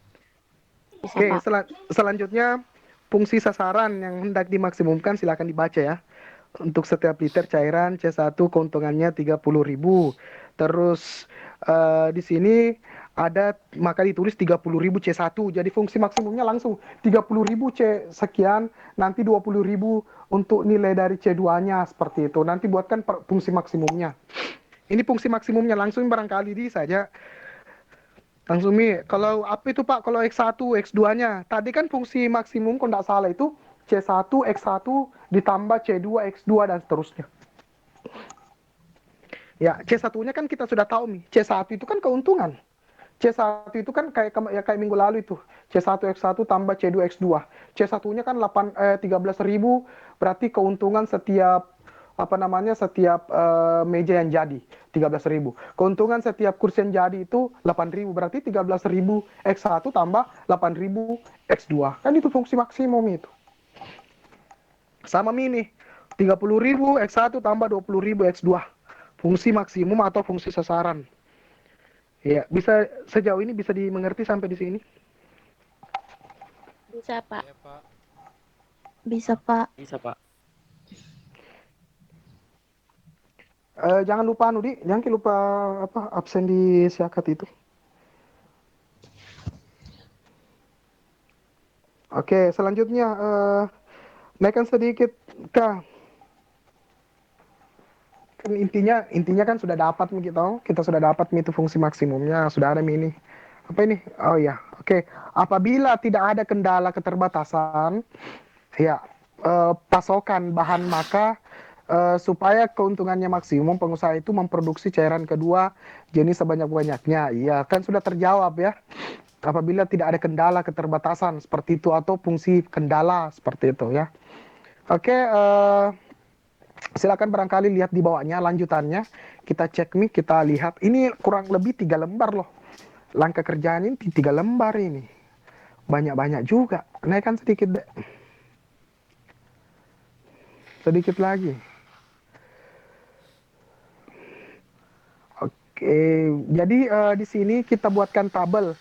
Bisa, Oke, Pak. selanjutnya fungsi sasaran yang hendak dimaksimumkan silakan dibaca ya. Untuk setiap liter cairan C1 keuntungannya 30.000. Terus di sini ada maka ditulis 30.000 C1. Jadi fungsi maksimumnya langsung 30.000 C sekian, nanti 20.000 untuk nilai dari C2-nya seperti itu. Nanti buatkan fungsi maksimumnya. Ini fungsi maksimumnya langsung barangkali di saja. Langsung Mi, kalau apa itu Pak? Kalau X1, X2-nya. Tadi kan fungsi maksimum kalau tidak salah itu C1, X1 ditambah C2, X2 dan seterusnya. Ya, C1-nya kan kita sudah tahu Mi. C1 itu kan keuntungan. C1 itu kan kayak minggu lalu itu. C1 X1 tambah C2 X2. C1-nya kan 13.000 berarti keuntungan setiap setiap meja yang jadi 13.000. Keuntungan setiap kursi yang jadi itu 8.000, berarti 13.000 X1 tambah 8.000 X2. Kan itu fungsi maksimum itu. Sama mini 30.000 X1 tambah 20.000 X2. Fungsi maksimum atau fungsi sasaran. Ya, bisa sejauh ini bisa dimengerti sampai di sini? Bisa, Pak. Bisa, Pak. Bisa, Pak. Jangan lupa Nudi, jangan lupa absen di siakat itu. Oke, selanjutnya naikkan sedikit Kak. Kan intinya kan sudah dapat nih kita sudah dapat nih itu fungsi maksimumnya, sudah ada nih ini. Apa ini? Oh ya, oke. Apabila tidak ada kendala keterbatasan, ya pasokan bahan maka supaya keuntungannya maksimum, pengusaha itu memproduksi cairan kedua jenis sebanyak-banyaknya. Iya, kan sudah terjawab ya. Apabila tidak ada kendala keterbatasan seperti itu atau fungsi kendala seperti itu ya. Oke, silakan barangkali lihat di bawahnya lanjutannya. Kita cek nih, kita lihat. Ini kurang lebih 3 lembar loh. Langkah kerjaan ini 3 lembar ini. Banyak-banyak juga. Naikkan sedikit deh. Sedikit lagi. Oke, jadi di sini kita buatkan tabel.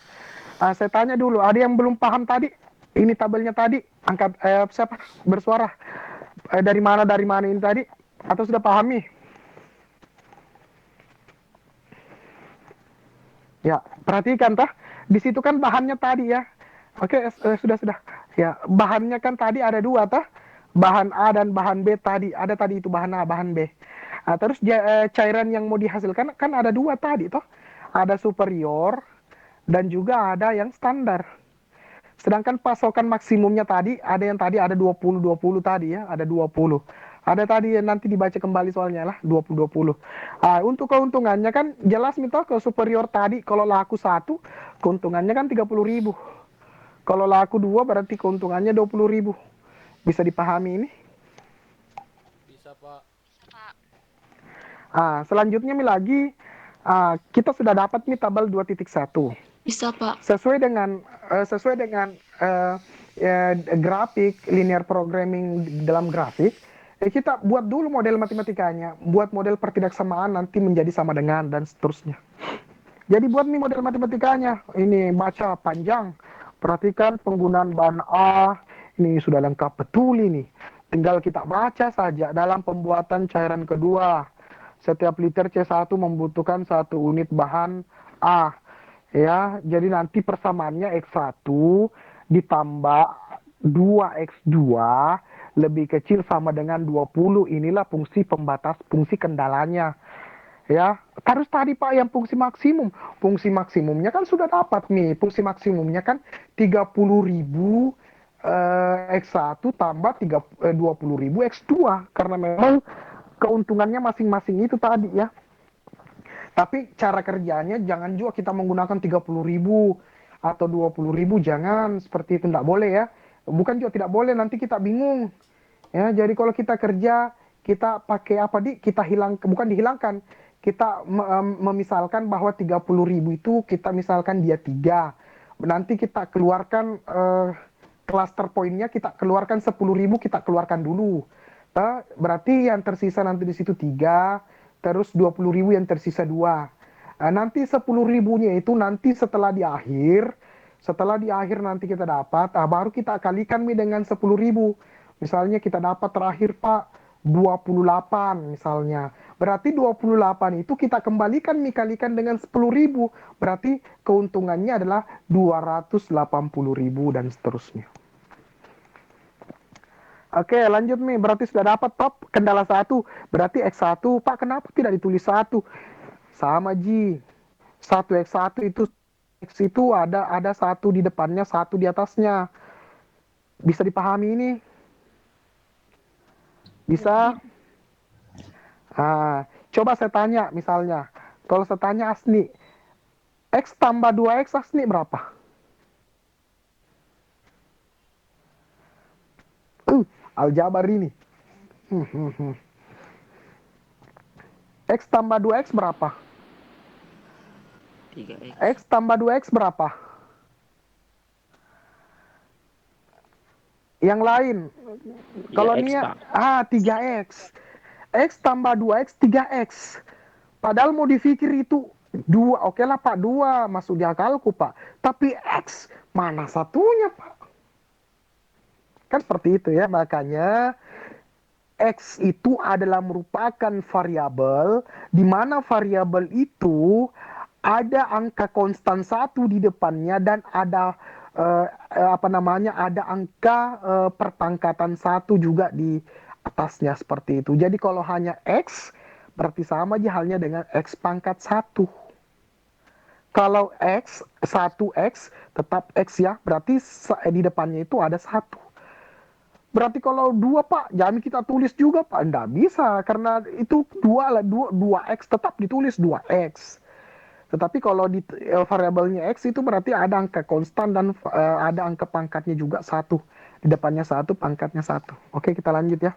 Saya tanya dulu, ada yang belum paham tadi? Ini tabelnya tadi, angkat siapa bersuara? Dari mana ini tadi? Atau sudah pahami? Ya, perhatikan tah. Di situ kan bahannya tadi ya. Oke, sudah. Ya, bahannya kan tadi ada 2 tah. Bahan A dan bahan B tadi. Ada tadi itu bahan A, bahan B. Terus cairan yang mau dihasilkan kan ada 2 tadi toh. Ada superior dan juga ada yang standar. Sedangkan pasokan maksimumnya tadi ada 20 tadi ya, ada 20. Ada tadi yang nanti dibaca kembali soalnya lah 20. Untuk keuntungannya kan jelas nih toh, ke superior tadi kalau laku 1 keuntungannya kan 30.000. Kalau laku 2 berarti keuntungannya 20.000. Bisa dipahami ini? Bisa, Pak. Selanjutnya lagi kita sudah dapat nih tabel 2.1. Bisa, Pak. Sesuai dengan grafik linear programming dalam grafik, kita buat dulu model matematikanya, buat model pertidaksamaan nanti menjadi sama dengan dan seterusnya. Jadi buat nih model matematikanya, ini baca panjang Perhatikan penggunaan bahan A, ini sudah lengkap betul ini. Tinggal kita baca saja dalam pembuatan cairan kedua. Setiap liter C1 membutuhkan 1 unit bahan A. Ya, jadi nanti persamaannya X1 ditambah 2X2 lebih kecil sama dengan 20. Inilah fungsi pembatas, fungsi kendalanya. Ya, harus tadi Pak yang fungsi maksimum. Fungsi maksimumnya kan sudah dapat nih. Fungsi maksimumnya kan 30.000 X1 tambah 20.000 X2 karena memang keuntungannya masing-masing itu tadi ya. Tapi cara kerjanya jangan juga kita menggunakan 30.000 atau 20.000, jangan seperti itu, tidak boleh ya. Bukan juga tidak boleh, nanti kita bingung. Ya, jadi kalau kita kerja, kita pakai apa kita hilang, bukan dihilangkan. Kita memisalkan bahwa 30.000 itu kita misalkan dia 3. Nanti kita keluarkan cluster poinnya, kita keluarkan 10.000, kita keluarkan dulu. Berarti yang tersisa nanti di situ 3, terus 20.000 yang tersisa 2. Nanti 10.000-nya itu nanti setelah di akhir nanti kita dapat, baru kita kalikan dengan 10.000. Misalnya kita dapat terakhir Pak 28 misalnya. Berarti 28 itu kita kembalikan kalikan dengan 10.000. Berarti keuntungannya adalah 280.000 dan seterusnya. Oke, lanjut nih. Berarti sudah dapat top kendala 1. Berarti X1. Pak, kenapa tidak ditulis 1? Sama Ji. 1X1 itu X itu ada 1 di depannya, 1 di atasnya. Bisa dipahami ini? Bisa? Coba saya tanya misalnya. Kalau saya tanya Asni, X tambah 2X Asni berapa? Aljabar ini. X tambah 2X berapa? 3X. X tambah 2X berapa? Yang lain. Kalau 3X, ini Pak. 3X. X tambah 2X 3X. Padahal mau dipikir itu 2. Oke lah Pak, 2 masuk di akalku Pak. Tapi X mana satunya Pak? Kan seperti itu ya, makanya X itu adalah merupakan variabel di mana variabel itu ada angka konstan 1 di depannya dan ada ada angka perpangkatan 1 juga di atasnya seperti itu. Jadi kalau hanya X berarti sama aja halnya dengan X pangkat 1. Kalau X 1X tetap X ya, berarti di depannya itu ada 1. Berarti kalau 2 Pak, jangan kita tulis juga Pak. Nggak bisa, karena itu 2X tetap ditulis 2X. Tetapi kalau di variabelnya X itu berarti ada angka konstan dan ada angka pangkatnya juga 1. Di depannya 1, pangkatnya 1. Oke, kita lanjut ya.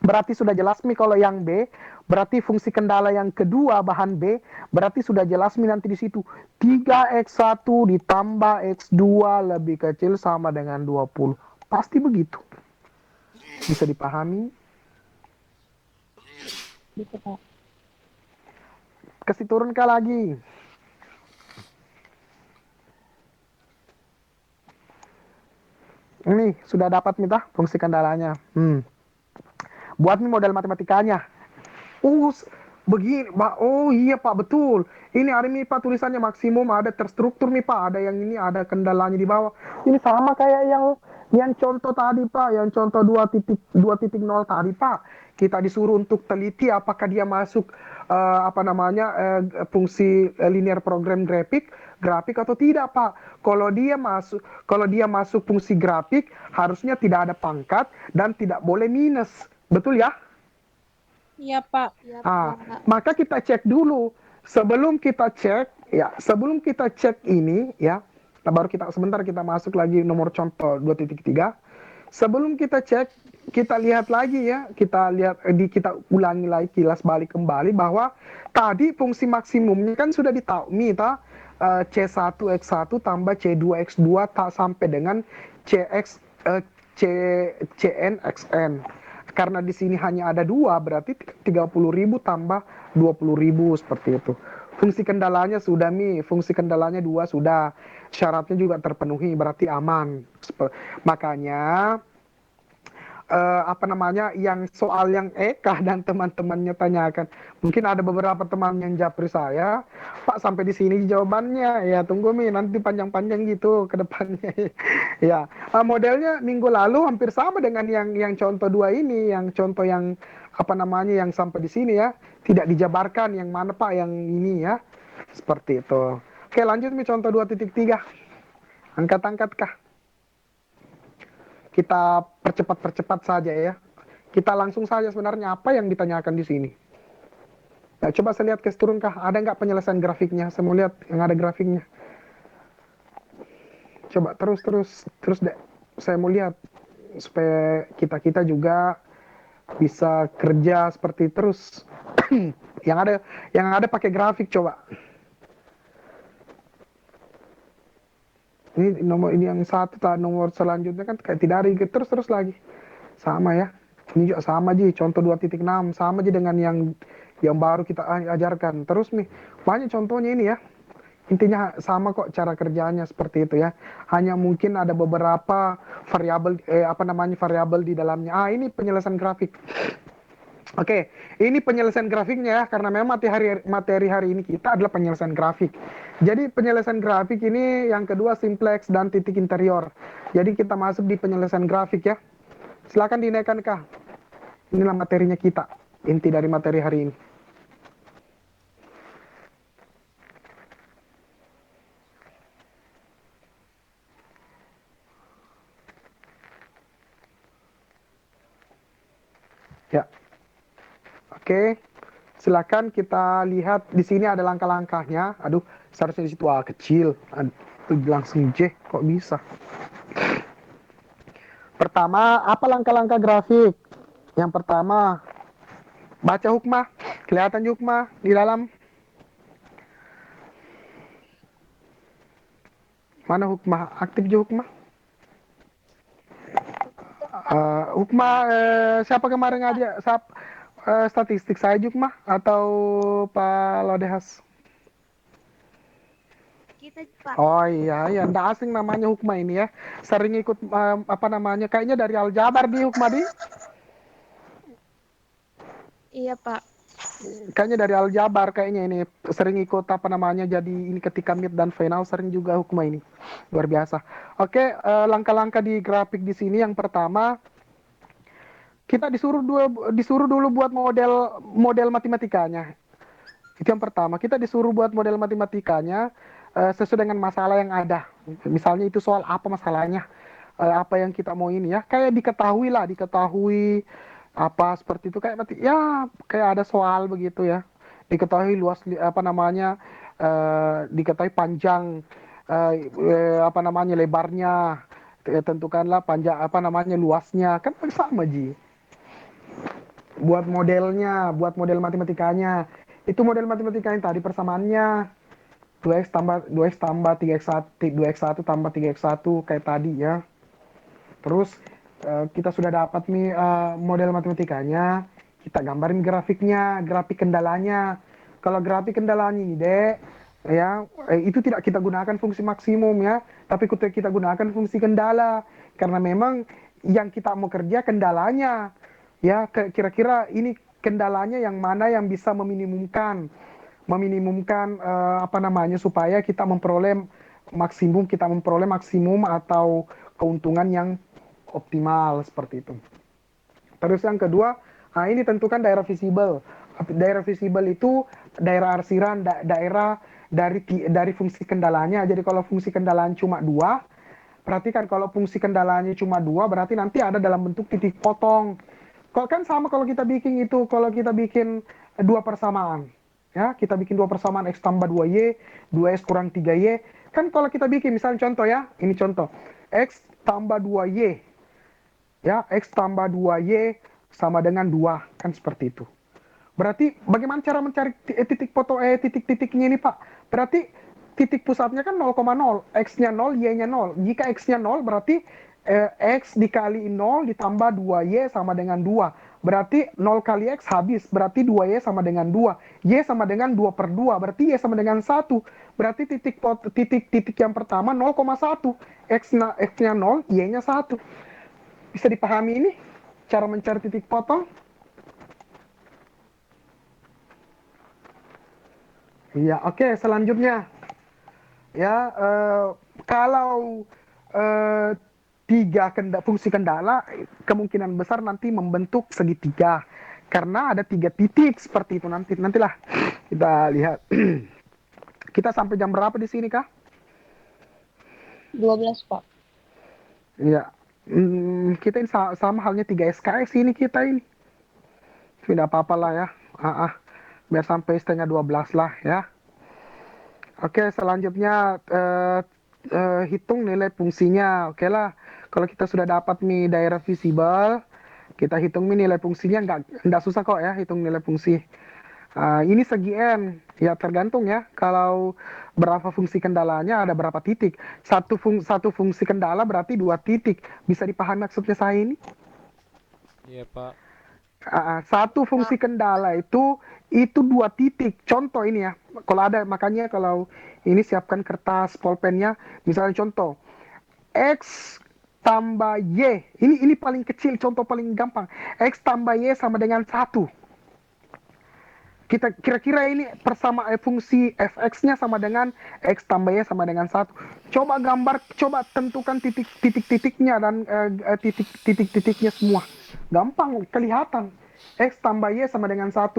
Berarti sudah jelas nih kalau yang B, berarti fungsi kendala yang kedua bahan B, berarti sudah jelas nih nanti di situ. 3X1 ditambah X2 lebih kecil sama dengan 20. Pasti begitu. Bisa dipahami? Bisa Pak. Kasih turun kah lagi? Ini sudah dapat minta fungsi kendalanya. Buat nih model matematikanya. Begini, oh iya Pak, betul. Ini ada nih Pak tulisannya maksimum, ada terstruktur nih Pak, ada yang ini, ada kendalanya di bawah. Ini sama kayak yang contoh tadi Pak, yang contoh 2.0 tadi Pak. Kita disuruh untuk teliti apakah dia masuk fungsi linear program grafik atau tidak Pak. Kalau dia masuk fungsi grafik, harusnya tidak ada pangkat dan tidak boleh minus. Betul ya? Iya Pak. Maka kita cek dulu. Sebelum kita cek ini ya, baru sebentar kita masuk lagi nomor contoh 2.3. Sebelum kita cek, kita lihat lagi ya, kita ulangi lagi, kilas balik kembali bahwa tadi fungsi maksimumnya kan sudah ditahu C1X1 tambah C2X2 sampai dengan CNXN. Karena di sini hanya ada 2, berarti 30.000 tambah 20.000 seperti itu. Fungsi kendalanya sudah fungsi kendalanya 2 sudah. Syaratnya juga terpenuhi, berarti aman. Makanya apa namanya yang soal yang Eka dan teman-temannya tanyakan, mungkin ada beberapa teman yang japri saya, Pak sampai di sini jawabannya, ya tunggu nanti panjang-panjang gitu ke depannya. Ya, modelnya minggu lalu hampir sama dengan yang contoh 2 ini, yang contoh yang apa namanya yang sampai di sini ya, tidak dijabarkan yang mana Pak yang ini ya, seperti itu. Oke, lanjut contoh 2.3, angkat-angkat kah? Kita percepat saja ya. Kita langsung saja sebenarnya apa yang ditanyakan di sini. Nah, coba saya lihat ke turun kah? Ada nggak penyelesaian grafiknya? Saya mau lihat yang ada grafiknya. Coba terus deh. Saya mau lihat supaya kita juga bisa kerja seperti terus. yang ada pakai grafik coba. Ini yang satu nomor selanjutnya kan kayak tidak ada terus lagi sama ya. Ini juga sama contoh 2.6 sama dengan yang baru kita ajarkan terus banyak contohnya ini ya. Intinya sama kok cara kerjanya seperti itu ya. Hanya mungkin ada beberapa variabel di dalamnya. Ini penyelesaian grafik. Oke, ini penyelesaian grafiknya ya, karena memang materi hari ini kita adalah penyelesaian grafik. Jadi penyelesaian grafik ini yang kedua simplex dan titik interior. Jadi kita masuk di penyelesaian grafik ya. Silakan dinaikkan kah? Inilah materinya kita, inti dari materi hari ini. Ya. Oke, silakan kita lihat di sini ada langkah-langkahnya. Aduh, seharusnya di situ kecil. Langsung J, kok bisa? Pertama, apa langkah-langkah grafik? Yang pertama, baca hukmah. Kelihatan hukmah di dalam. Mana hukmah? Aktif hukmah. Hukmah siapa kemarin aja? Statistik saya Jukmah atau Pak Lodehas? Kita Pak. Oh iya, ndak asing namanya Hukmah ini ya. Sering ikut kayaknya dari Aljabar di Hukmah di. Iya Pak. Kayaknya dari Aljabar kayaknya ini sering ikut jadi ini ketika mid dan final sering juga Hukmah ini. Luar biasa. Oke, langkah-langkah di grafik di sini yang pertama kita disuruh dulu buat model matematikanya. Itu yang pertama. Kita disuruh buat model matematikanya sesuai dengan masalah yang ada. Misalnya itu soal apa masalahnya, apa yang kita mau ini ya. Kayak diketahui apa seperti itu kayak ada soal begitu ya. Diketahui luas diketahui panjang lebarnya. Tentukanlah panjang luasnya kan sama buat model matematikanya. Itu model matematikanya tadi persamaannya 2x tambah 3x1 tambah 3x1 kayak tadi ya. Terus kita sudah dapat model matematikanya, kita gambarin grafiknya, grafik kendalanya. Kalau grafik kendalanya ini ya itu tidak kita gunakan fungsi maksimum ya, tapi kita gunakan fungsi kendala karena memang yang kita mau kerja kendalanya. Ya, kira-kira ini kendalanya yang mana yang bisa meminimumkan supaya kita memperoleh maksimum atau keuntungan yang optimal seperti itu. Terus yang kedua, ini tentukan daerah visible. Daerah visible itu daerah arsiran, daerah dari fungsi kendalanya. Jadi kalau fungsi kendalanya cuma 2, perhatikan kalau fungsi kendalanya cuma 2 berarti nanti ada dalam bentuk titik potong. Kalau kan sama kalau kita bikin 2 persamaan. Ya, kita bikin 2 persamaan X tambah 2Y, 2S kurang 3Y. Kan kalau kita bikin misalnya contoh ya, ini contoh. X tambah 2Y. Ya, X tambah 2Y sama dengan 2, kan seperti itu. Berarti bagaimana cara mencari titik-titiknya ini, Pak? Berarti titik pusatnya kan 0,0, X-nya 0, Y-nya 0. Jika X-nya 0 berarti X dikali 0 ditambah 2Y sama dengan 2. berarti 0 kali X habis, berarti 2Y sama dengan 2. Y sama dengan 2 per 2, berarti Y sama dengan 1. Berarti titik yang pertama 0,1. X-nya 0, Y-nya 1. Bisa dipahami ini? Cara mencari titik potong? Iya, oke, selanjutnya. Ya, kalau eh, fungsi kendala kemungkinan besar nanti membentuk segitiga karena ada 3 titik seperti itu nantilah kita lihat. Kita sampai jam berapa di sini kah? 12, Pak. Iya. Kita ini sama halnya 3 SKS ini kita ini. Tidak apa-apa lah ya. Biar sampai setengah 12 lah ya. Oke, selanjutnya hitung nilai fungsinya. Oke lah, kalau kita sudah dapat nih daerah visible, kita hitung nih nilai fungsinya, nggak susah kok ya hitung nilai fungsi. Ini segi N, ya tergantung ya. Kalau berapa fungsi kendalanya ada berapa titik. Satu fungsi kendala berarti 2 titik. Bisa dipahami maksudnya saya ini? Iya, Pak. Satu fungsi kendala itu 2 titik. Contoh ini ya, kalau ada, makanya kalau ini siapkan kertas pulpennya. Misalnya contoh X tambah Y, ini paling kecil, contoh paling gampang. X tambah Y sama dengan 1. Kita kira-kira ini fungsi fx-nya sama dengan X tambah Y sama dengan 1. Coba tentukan titik-titiknya dan titik-titiknya semua. Gampang kelihatan. X tambah Y sama dengan 1.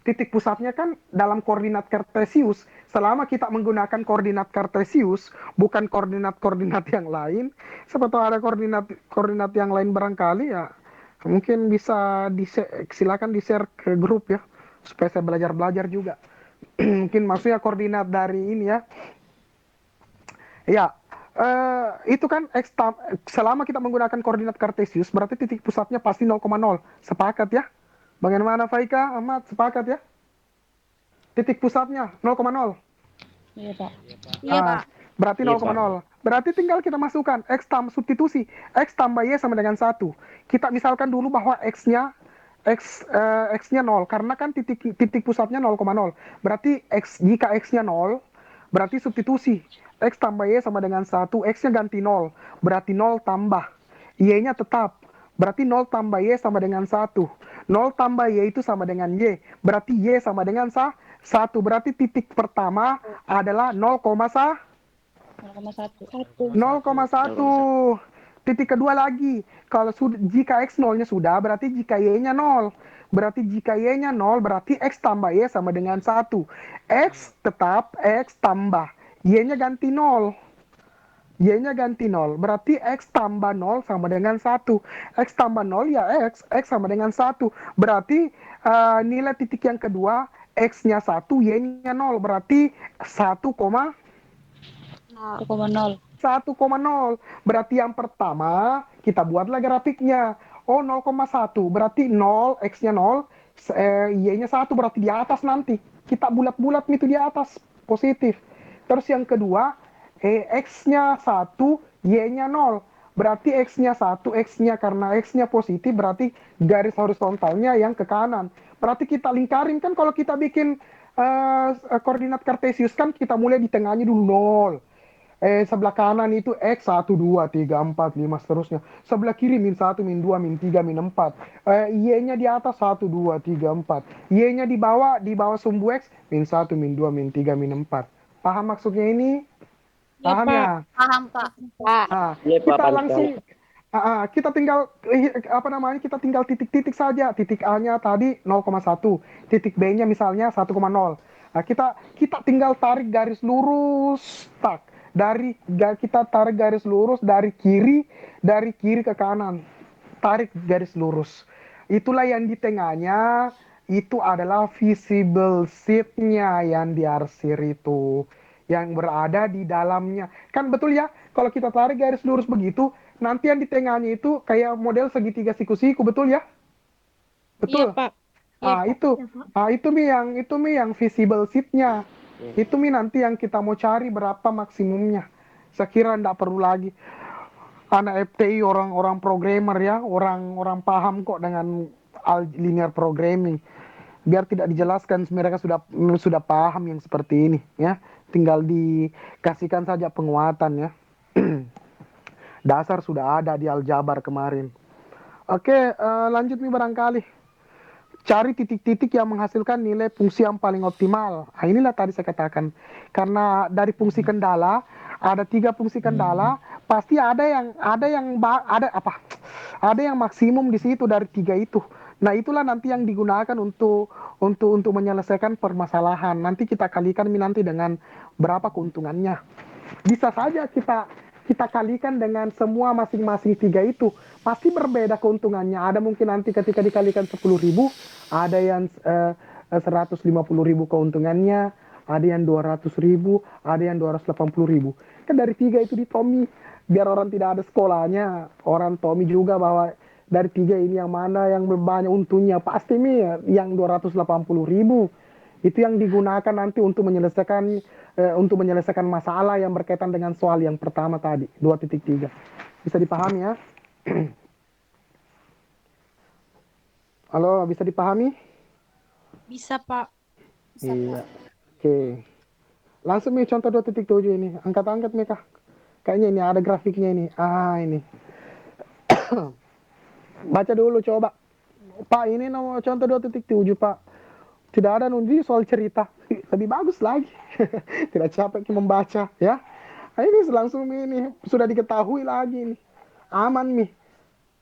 Titik pusatnya kan dalam koordinat kartesius. Selama kita menggunakan koordinat kartesius, bukan koordinat-koordinat yang lain, sebetulnya ada koordinat yang lain barangkali ya, mungkin bisa silakan di-share ke grup ya, supaya saya belajar juga. Mungkin maksudnya koordinat dari ini ya. Ya, itu kan selama kita menggunakan koordinat kartesius, berarti titik pusatnya pasti 0,0. Sepakat ya? Bagaimana Faika, Ahmad, sepakat ya? Titik pusatnya 0,0. Iya, Pak. Iya, Pak. Berarti Iya, 0,0. Berarti tinggal kita masukkan substitusi. X tambah Y sama dengan 1. Kita misalkan dulu bahwa X-nya 0 karena kan titik pusatnya 0,0. Berarti jika X-nya 0, berarti substitusi. X tambah Y sama dengan 1, X-nya ganti 0. Berarti 0 tambah. Y-nya tetap. Berarti 0 tambah Y sama dengan 1. 0 tambah Y itu sama dengan Y. Berarti Y sama dengan 1. Berarti titik pertama adalah 0,1. 0,1. Titik kedua lagi. Jika X 0-nya sudah, berarti jika Y-nya 0. Berarti jika Y-nya 0, berarti X tambah Y sama dengan 1. X tetap X tambah. Y-nya ganti 0. Y-nya ganti 0. Berarti X tambah 0 sama dengan 1. X tambah 0 ya X. X sama dengan 1. Berarti nilai titik yang kedua, X-nya 1, Y-nya 0. Berarti 1,0. 1,0. Berarti yang pertama, kita buatlah grafiknya. Oh, 0,1. Berarti 0, X-nya 0, Y-nya 1. Berarti di atas nanti. Kita bulat-bulat itu di atas. Positif. Terus yang kedua, X-nya 1, Y-nya 0. Berarti X-nya 1, X-nya karena X-nya positif, berarti garis horizontalnya yang ke kanan. Berarti kita lingkarin kan kalau kita bikin koordinat kartesius kan kita mulai di tengahnya dulu 0. Sebelah kanan itu X 1, 2, 3, 4, 5 seterusnya. Sebelah kiri min 1, min 2, min 3, min 4. Y-nya di atas 1, 2, 3, 4. Y-nya di bawah sumbu X min 1, min 2, min 3, min 4. Paham maksudnya ini? Paham ya? Paham, Pak. Nah, kita langsung kita tinggal kita tinggal titik-titik saja. Titik A-nya tadi 0,1, titik B-nya misalnya 1,0. Nah, kita tinggal tarik garis lurus, kita tarik garis lurus dari kiri ke kanan. Tarik garis lurus. Itulah yang di tengahnya itu adalah visible sheet-nya yang diarsir itu, yang berada di dalamnya. Kan betul ya? Kalau kita tarik garis lurus begitu, nanti yang di tengahnya itu kayak model segitiga siku-siku, betul ya? Betul. Iya, Pak. Itu mi yang visible sheet-nya. Itu mi nanti yang kita mau cari berapa maksimumnya. Saya kira enggak perlu lagi. anak FTI, orang-orang programmer ya, orang-orang paham kok dengan linear programming. Biar tidak dijelaskan, mereka sudah paham yang seperti ini ya. Tinggal dikasihkan saja penguatan ya. Dasar sudah ada di aljabar kemarin. Oke, lanjut nih barangkali. Cari titik-titik yang menghasilkan nilai fungsi yang paling optimal. Nah, inilah tadi saya katakan. Karena dari fungsi kendala ada 3 fungsi kendala, pasti ada yang maksimum di situ dari 3 itu. Nah, itulah nanti yang digunakan untuk menyelesaikan permasalahan. Nanti kita kalikan nanti dengan berapa keuntungannya. Bisa saja kita kalikan dengan semua masing-masing 3 itu. Pasti berbeda keuntungannya. Ada mungkin nanti ketika dikalikan 10.000, ada yang 150.000 keuntungannya, ada yang 200.000, ada yang 280.000. Kan dari 3 itu di Tommy. Biar orang tidak ada sekolahnya, orang Tommy juga bahwa dari 3 ini yang mana yang banyak untungnya. Pasti nih yang 280.000. Itu yang digunakan nanti untuk menyelesaikan masalah yang berkaitan dengan soal yang pertama tadi, 2.3. Bisa dipahami ya? Halo, bisa dipahami? Bisa, Pak. Iya. Oke. Langsung nih contoh 2.7 ini. Angkat-angkat nih Kak. Kayaknya ini ada grafiknya ini. Ini. Baca dulu coba. Pak, ini nomor contoh 2.7, Pak. Tidak ada nundi soal cerita. Lebih bagus lagi. Tidak capek membaca ya. Nah, ini langsung ini sudah diketahui lagi nih. Aman nih.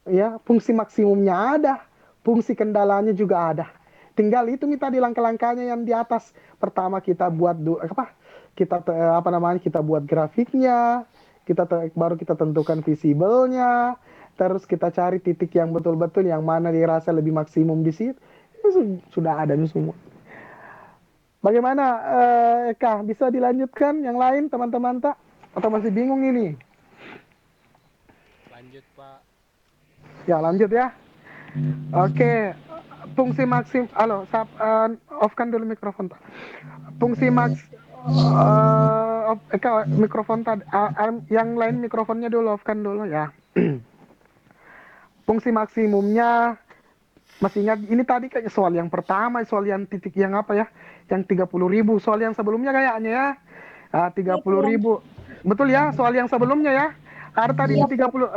Ya, fungsi maksimumnya ada, fungsi kendalanya juga ada. Tinggal itu tadi langkah-langkahnya yang di atas. Pertama kita buat kita buat grafiknya, baru kita tentukan visible-nya, terus kita cari titik yang betul-betul yang mana dirasa lebih maksimum di situ. Itu sudah ada semua. Bagaimana Eka, bisa dilanjutkan yang lain teman-teman tak? Atau masih bingung ini? Lanjut, Pak. Ya, lanjut ya. Oke. Fungsi maksim, off-kan dulu mikrofon Pak. Fungsi Eka, mikrofon tadi, yang lain mikrofonnya dulu off-kan dulu ya. Fungsi maksimumnya masih ingat ini tadi kayak soal yang pertama, soal yang titik yang apa ya? Yang 30.000, soal yang sebelumnya kayaknya ya. 30.000. Betul ya, soal yang sebelumnya ya. Ada tadi itu 30.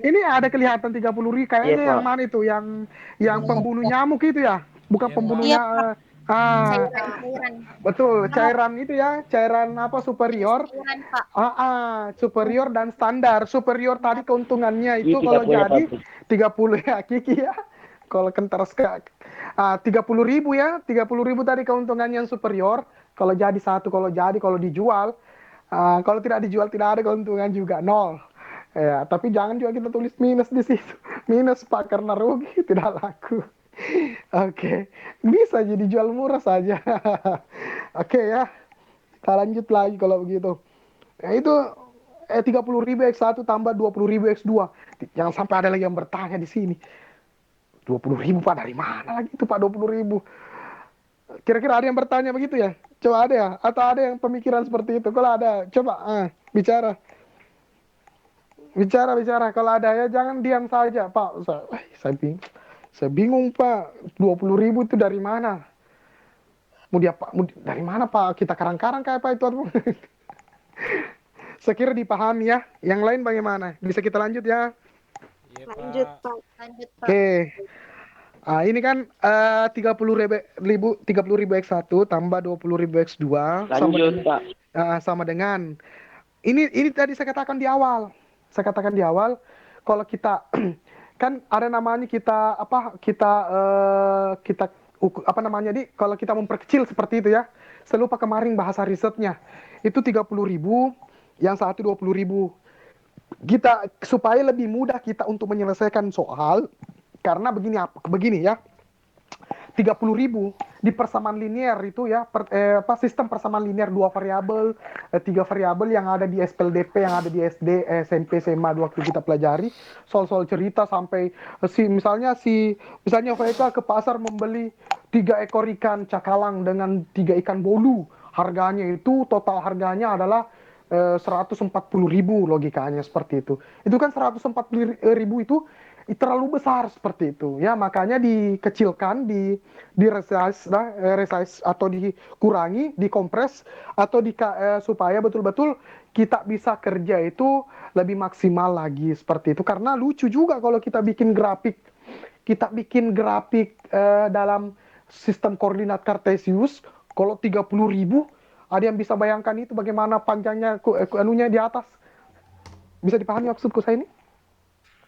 Ini ada kelihatan 30.000 kayaknya yang mana itu? Yang pembunuh nyamuk itu ya? Bukan Iya, pembunuhnya. Cairan. Betul, cairan itu ya, cairan apa superior? Cairan, Pak. Superior dan standar. Superior tadi keuntungannya itu Kiki kalau punya jadi papi. 30 ya, Kiki ya. Kalau kentar sekali. 30.000 ya, 30.000 tadi keuntungannya yang superior. Kalau jadi satu, kalau dijual. Kalau tidak dijual tidak ada keuntungan juga, nol. Ya, tapi jangan juga kita tulis minus di situ. Minus Pak karena rugi tidak laku. Oke, bisa jadi jual murah saja. Oke ya, kita lanjut lagi kalau begitu. Ya itu 30.000 X1 tambah 20.000 X2. Jangan sampai ada lagi yang bertanya di sini. 20.000 Pak dari mana lagi itu Pak 20.000? Kira-kira ada yang bertanya begitu ya? Coba ada ya? Atau ada yang pemikiran seperti itu? Kalau ada, coba bicara. Bicara. Kalau ada ya jangan diam saja Pak. Saya bingung Pak. 20.000 itu dari mana? Dari mana Pak? Kita karang-karang kayak Pak itu. Saya kira dipahami ya. Yang lain bagaimana? Bisa kita lanjut ya? Iya, Lanjut, Pak. Pak. Lanjut, Pak. Oke. Ini kan 30.000 X1 tambah 20.000 X2 Lanjut, Pak. sama dengan ini tadi saya katakan di awal. Saya katakan di awal kalau kita kan ada namanya kita kalau kita memperkecil seperti itu ya. Saya lupa kemarin bahasa risetnya. Itu 30.000, yang satu 20.000. Kita supaya lebih mudah kita untuk menyelesaikan soal. Karena begini ya, 30.000 di persamaan linear itu ya, sistem persamaan linear 2 variabel, 3 variabel yang ada di SPLDP, yang ada di SD, SMP, SMA waktu kita pelajari, soal-soal cerita sampai misalnya mereka ke pasar membeli 3 ekor ikan cakalang dengan 3 ikan bolu. Harganya itu total harganya adalah 140.000 logikanya seperti itu. Itu kan 140.000 itu terlalu besar seperti itu ya, makanya dikecilkan, di resize, resize atau dikurangi, dikompres atau supaya betul-betul kita bisa kerja itu lebih maksimal lagi seperti itu. Karena lucu juga kalau kita bikin grafik dalam sistem koordinat Cartesius, kalau 30.000, ada yang bisa bayangkan itu bagaimana panjangnya anunya di atas. Bisa dipahami maksudku saya ini?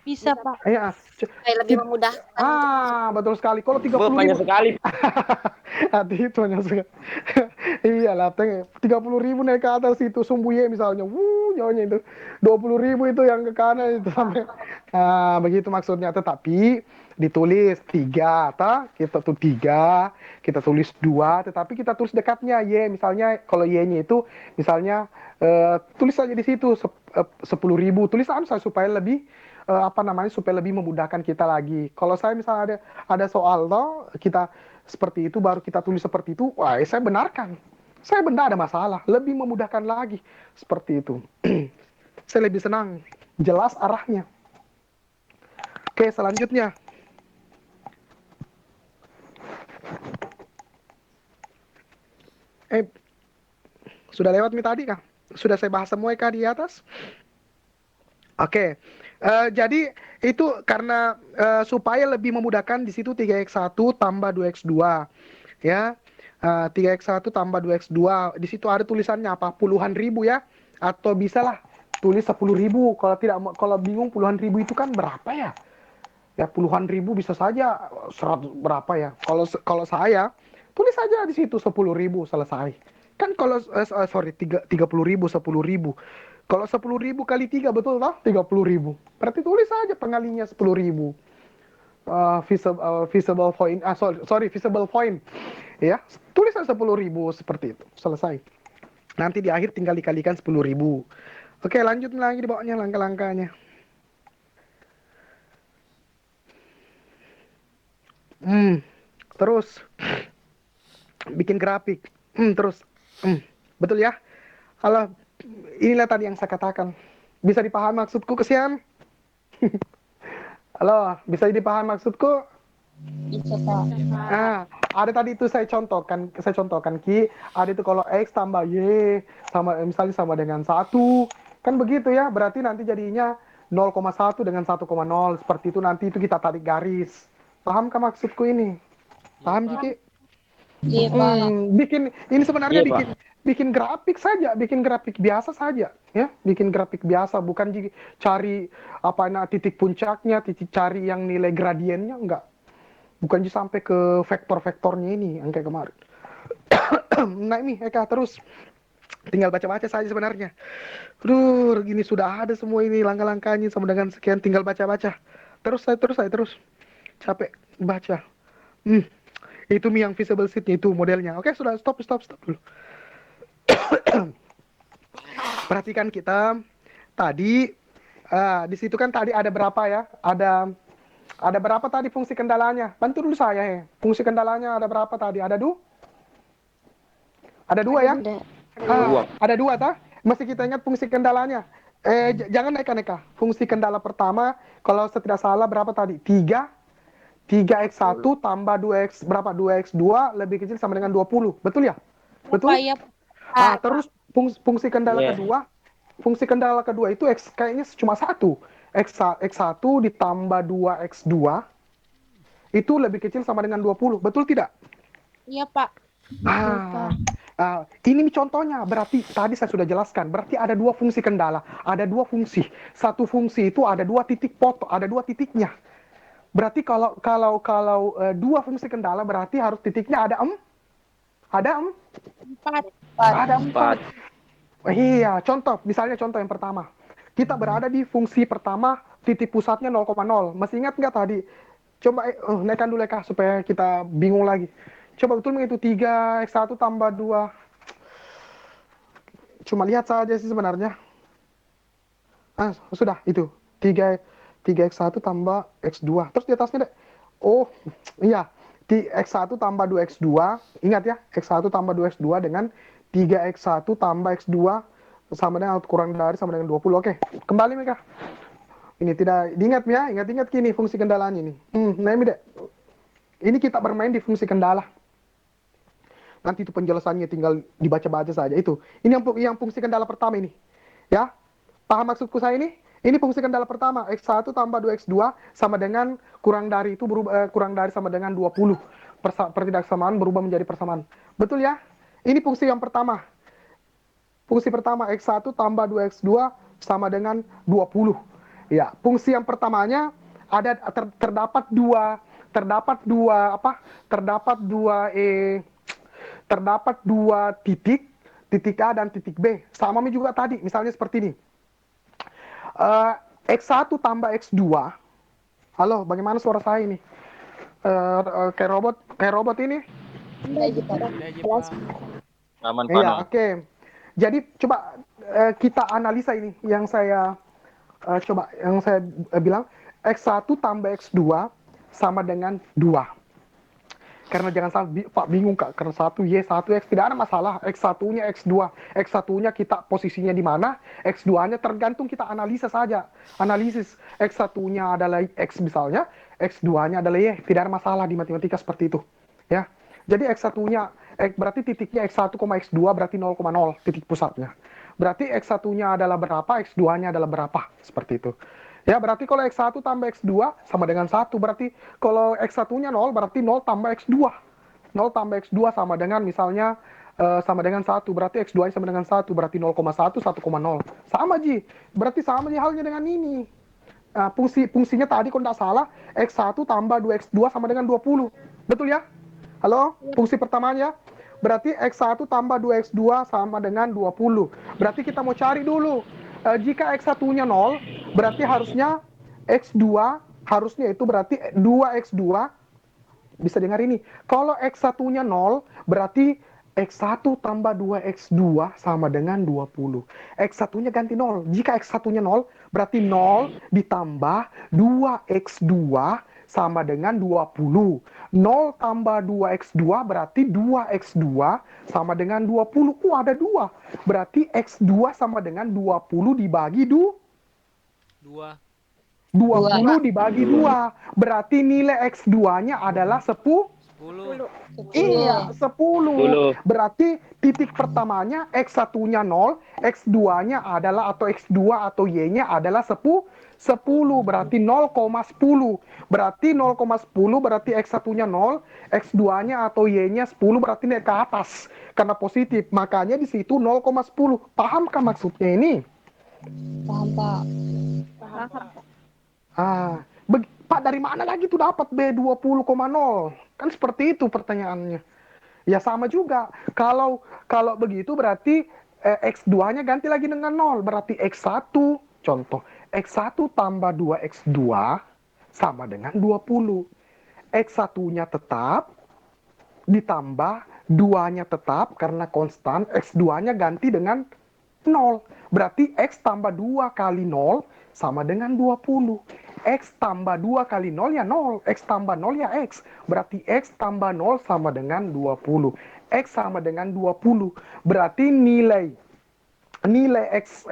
Bisa, Pak. Iya. Supaya lebih memudahkan. Betul sekali. Kalau 30.000 Banyak sekali. hati itu hanya sekali. Iyalah, 30.000 naik ke atas itu Sumbuye misalnya, jauhnya itu 20.000 itu yang ke kanan itu sampai. Begitu maksudnya. Tetapi ditulis 3, kita tuh 3, kita tulis 2, tetapi kita tulis dekatnya y, misalnya kalau y-nya itu misalnya tulis saja di situ 10.000, tulis saya supaya lebih supaya lebih memudahkan kita lagi. Kalau saya misalnya ada soal kita seperti itu, baru kita tulis seperti itu, saya benarkan. Saya benda ada masalah, lebih memudahkan lagi seperti itu. Saya lebih senang, jelas arahnya. Oke, selanjutnya. Sudah lewat nih tadi kah? Sudah saya bahas semua kah di atas? Oke. Jadi itu karena supaya lebih memudahkan di situ 3x1 tambah 2x2 ya. 3x1 tambah 2x2 di situ ada tulisannya apa? Puluhan ribu ya, atau bisalah tulis 10.000. Kalau bingung puluhan ribu itu kan berapa ya? Ya puluhan ribu bisa saja 100 berapa ya. Kalau saya tulis saja di situ 10.000 selesai. Kan kalau 30.000 10.000. Kalau 10.000 kali 3 betul tak? 30.000. Berarti tulis saja pengalinya 10.000. Visible point. Visible point. Ya, tulis saja 10.000 seperti itu. Selesai. Nanti di akhir tinggal dikalikan 10.000. Oke, lanjut lagi di bawahnya langkah-langkahnya. Terus bikin grafik. Terus betul ya? Kalau inilah tadi yang saya katakan. Bisa dipahami maksudku, kesian? Halo, bisa dipahami maksudku? Bisa, Pak. Ada tadi itu saya contohkan Ki, ada itu kalau X tambah Y misalnya sama dengan 1, kan begitu ya, berarti nanti jadinya 0,1 dengan 1,0 seperti itu, nanti itu kita tarik garis. Pahamkah maksudku ini? Paham, Ki? Iya, Pak. Ini sebenarnya Iya, Pak. bikin grafik saja, bikin grafik biasa saja, ya, bikin grafik biasa, bukan cari titik puncaknya, cari yang nilai gradiennya, enggak, bukan sampai ke vektor-vektornya ini yang kayak kemarin. Nah ini Eka terus tinggal baca-baca saja sebenarnya. Gini sudah ada semua ini langkah-langkahnya sama dengan sekian, tinggal baca-baca. Terus capek baca. Itu yang visible sheet-nya itu modelnya. Oke, sudah stop dulu. Perhatikan kita tadi di situ kan tadi ada berapa ya? Ada berapa tadi fungsi kendalanya? Bantu dulu saya ya. Fungsi kendalanya ada berapa tadi? Ada dua ya? Ada dua tah? Mesti kita ingat fungsi kendalanya. Jangan neka. Fungsi kendala pertama kalau saya tidak salah berapa tadi? 3x1 tambah 2x berapa? 2x2 lebih kecil sama dengan 20. Betul ya? Betul? Iya, Terus fungsi kendala kedua. Fungsi kendala kedua itu X kayaknya cuma 1. X1 ditambah 2x2 itu lebih kecil sama dengan 20. Betul tidak? Iya, Pak. Ini contohnya, berarti tadi saya sudah jelaskan, berarti ada dua fungsi kendala, ada dua fungsi. Satu fungsi itu ada dua titik foto, ada dua titiknya. Berarti kalau dua fungsi kendala berarti harus titiknya ada 4. Ada 4. Iya, misalnya contoh yang pertama. Kita berada di fungsi pertama, titik pusatnya 0,0. Masih ingat nggak tadi? Coba naikkan dulu Eka supaya kita bingung lagi. Coba betul itu 3x1 tambah 2. Cuma lihat saja sih sebenarnya. Sudah itu 3x1 tambah x2. Terus di atasnya deh. Oh, iya. X1 tambah 2x2. Ingat ya, x1 tambah 2x2 dengan 3x1 tambah x2 sama dengan atau kurang dari sama dengan 20. Oke, kembali mereka. Ini tidak diingat ya, ingat-ingat gini fungsi kendalanya ini. Nah ini deh. Ini kita bermain di fungsi kendala. Nanti itu penjelasannya tinggal dibaca-baca saja itu. Ini yang fungsi kendala pertama ini. Ya. Paham maksudku saya ini? Ini fungsi kendala pertama, X1 tambah 2X2 sama dengan kurang dari itu kurang dari sama dengan 20. Pertidaksamaan berubah menjadi persamaan. Betul ya? Ini fungsi yang pertama. Fungsi pertama X1 tambah 2X2 sama dengan 20. Ya, fungsi yang pertamanya ada terdapat dua titik, titik A dan titik B. Sama juga tadi, misalnya seperti ini. X1 tambah X2. Halo, bagaimana suara saya ini? Kayak robot ini? Aman, Iya, Pak. oke. Jadi coba kita analisa ini yang saya bilang X1 tambah X2 sama dengan 2. Karena jangan salah, Pak bingung Kak, karena 1Y, 1X tidak ada masalah. X1-nya X2, X1-nya kita posisinya di mana, X2-nya tergantung kita analisa saja. Analisis X1-nya adalah X misalnya, X2-nya adalah Y, tidak ada masalah di matematika seperti itu. Ya. Jadi X1-nya berarti titiknya X1, X2 berarti 0,0 titik pusatnya. Berarti X1-nya adalah berapa, X2-nya adalah berapa, seperti itu. Ya, berarti kalau X1 tambah X2 sama dengan 1. Berarti kalau X1-nya 0, berarti 0 tambah X2. 0 tambah X2 sama dengan misalnya sama dengan 1. Berarti X2 sama dengan 1. Berarti 0,1, 1,0. Sama, Ji. Berarti sama halnya dengan ini. Fungsinya tadi kalau tidak salah, X1 tambah 2X2 sama dengan 20. Betul ya? Halo? Fungsi pertamanya. Berarti X1 tambah 2X2 sama dengan 20. Berarti kita mau cari dulu. Jika X1-nya 0, berarti harusnya X2, harusnya itu berarti 2X2, bisa dengar ini. Kalau X1-nya 0, berarti X1 tambah 2X2 sama dengan 20. X1-nya ganti 0. Jika X1-nya 0, berarti 0 ditambah 2X2 sama dengan 20. 0 tambah 2X2 berarti 2X2 sama dengan 20. Ada 2. Berarti X2 sama dengan 20 dibagi 2. 20 dibagi 2. Berarti nilai X2-nya adalah 10. 10. Iya, 10. Berarti titik pertamanya X1-nya 0, X2-nya adalah atau X2 atau Y-nya adalah 10. Berarti 0,10. Berarti 0,10 berarti X1-nya 0, X2-nya atau Y-nya 10 berarti naik ke atas karena positif. Makanya di situ 0,10. Pahamkah maksudnya ini? Paham, Pak. Pak dari mana lagi tuh dapat B20,0? Kan seperti itu pertanyaannya. Ya sama juga. Kalau begitu berarti X2-nya ganti lagi dengan 0. Berarti X1, contoh. X1 tambah 2X2 sama dengan 20. X1-nya tetap, ditambah 2-nya tetap karena konstan. X2-nya ganti dengan 0. Berarti X tambah 2 kali 0 sama dengan 20. X tambah 2 kali 0 ya 0. X tambah 0 ya X. Berarti X tambah 0 sama dengan 20. X sama dengan 20. Berarti nilai X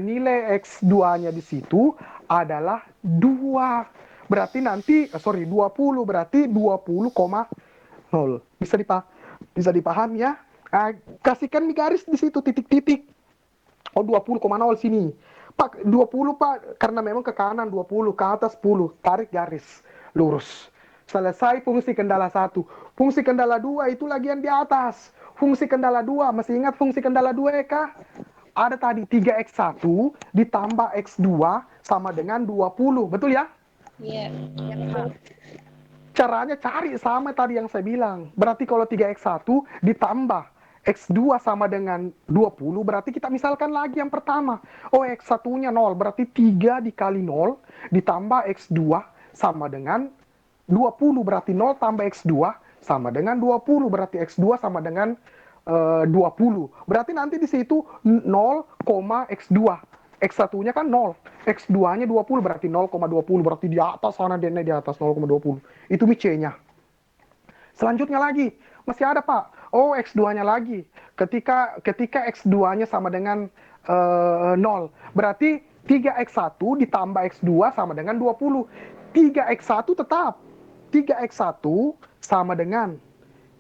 nilai X2-nya di situ adalah 2. Berarti nanti 20 berarti 20,0. Bisa dipahami ya? Kasihkan garis di situ titik-titik. Oh 20,0 sini. Pak 20 Pak karena memang ke kanan 20, ke atas 10. Tarik garis lurus. Selesai fungsi kendala 1. Fungsi kendala 2 itu lagi yang di atas. Fungsi kendala 2, masih ingat fungsi kendala 2 ya kah? Ada tadi 3X1 ditambah X2 sama dengan 20. Betul ya? Iya. Caranya cari sama tadi yang saya bilang. Berarti kalau 3X1 ditambah X2 sama dengan 20, berarti kita misalkan lagi yang pertama. Oh, X1-nya 0, berarti 3 dikali 0, ditambah X2 sama dengan 20. Berarti 0 tambah X2 sama dengan 20. Berarti X2 sama dengan 20. Berarti nanti di situ 0, X2. X1-nya kan 0, X2-nya 20, berarti 0,20. Berarti di atas sana, di atas 0,20. Itu C-nya. Selanjutnya lagi, masih ada Pak. Oh, X2-nya lagi. Ketika X2-nya sama dengan 0. Berarti 3X1 ditambah X2 sama dengan 20. 3X1 tetap. 3X1 sama dengan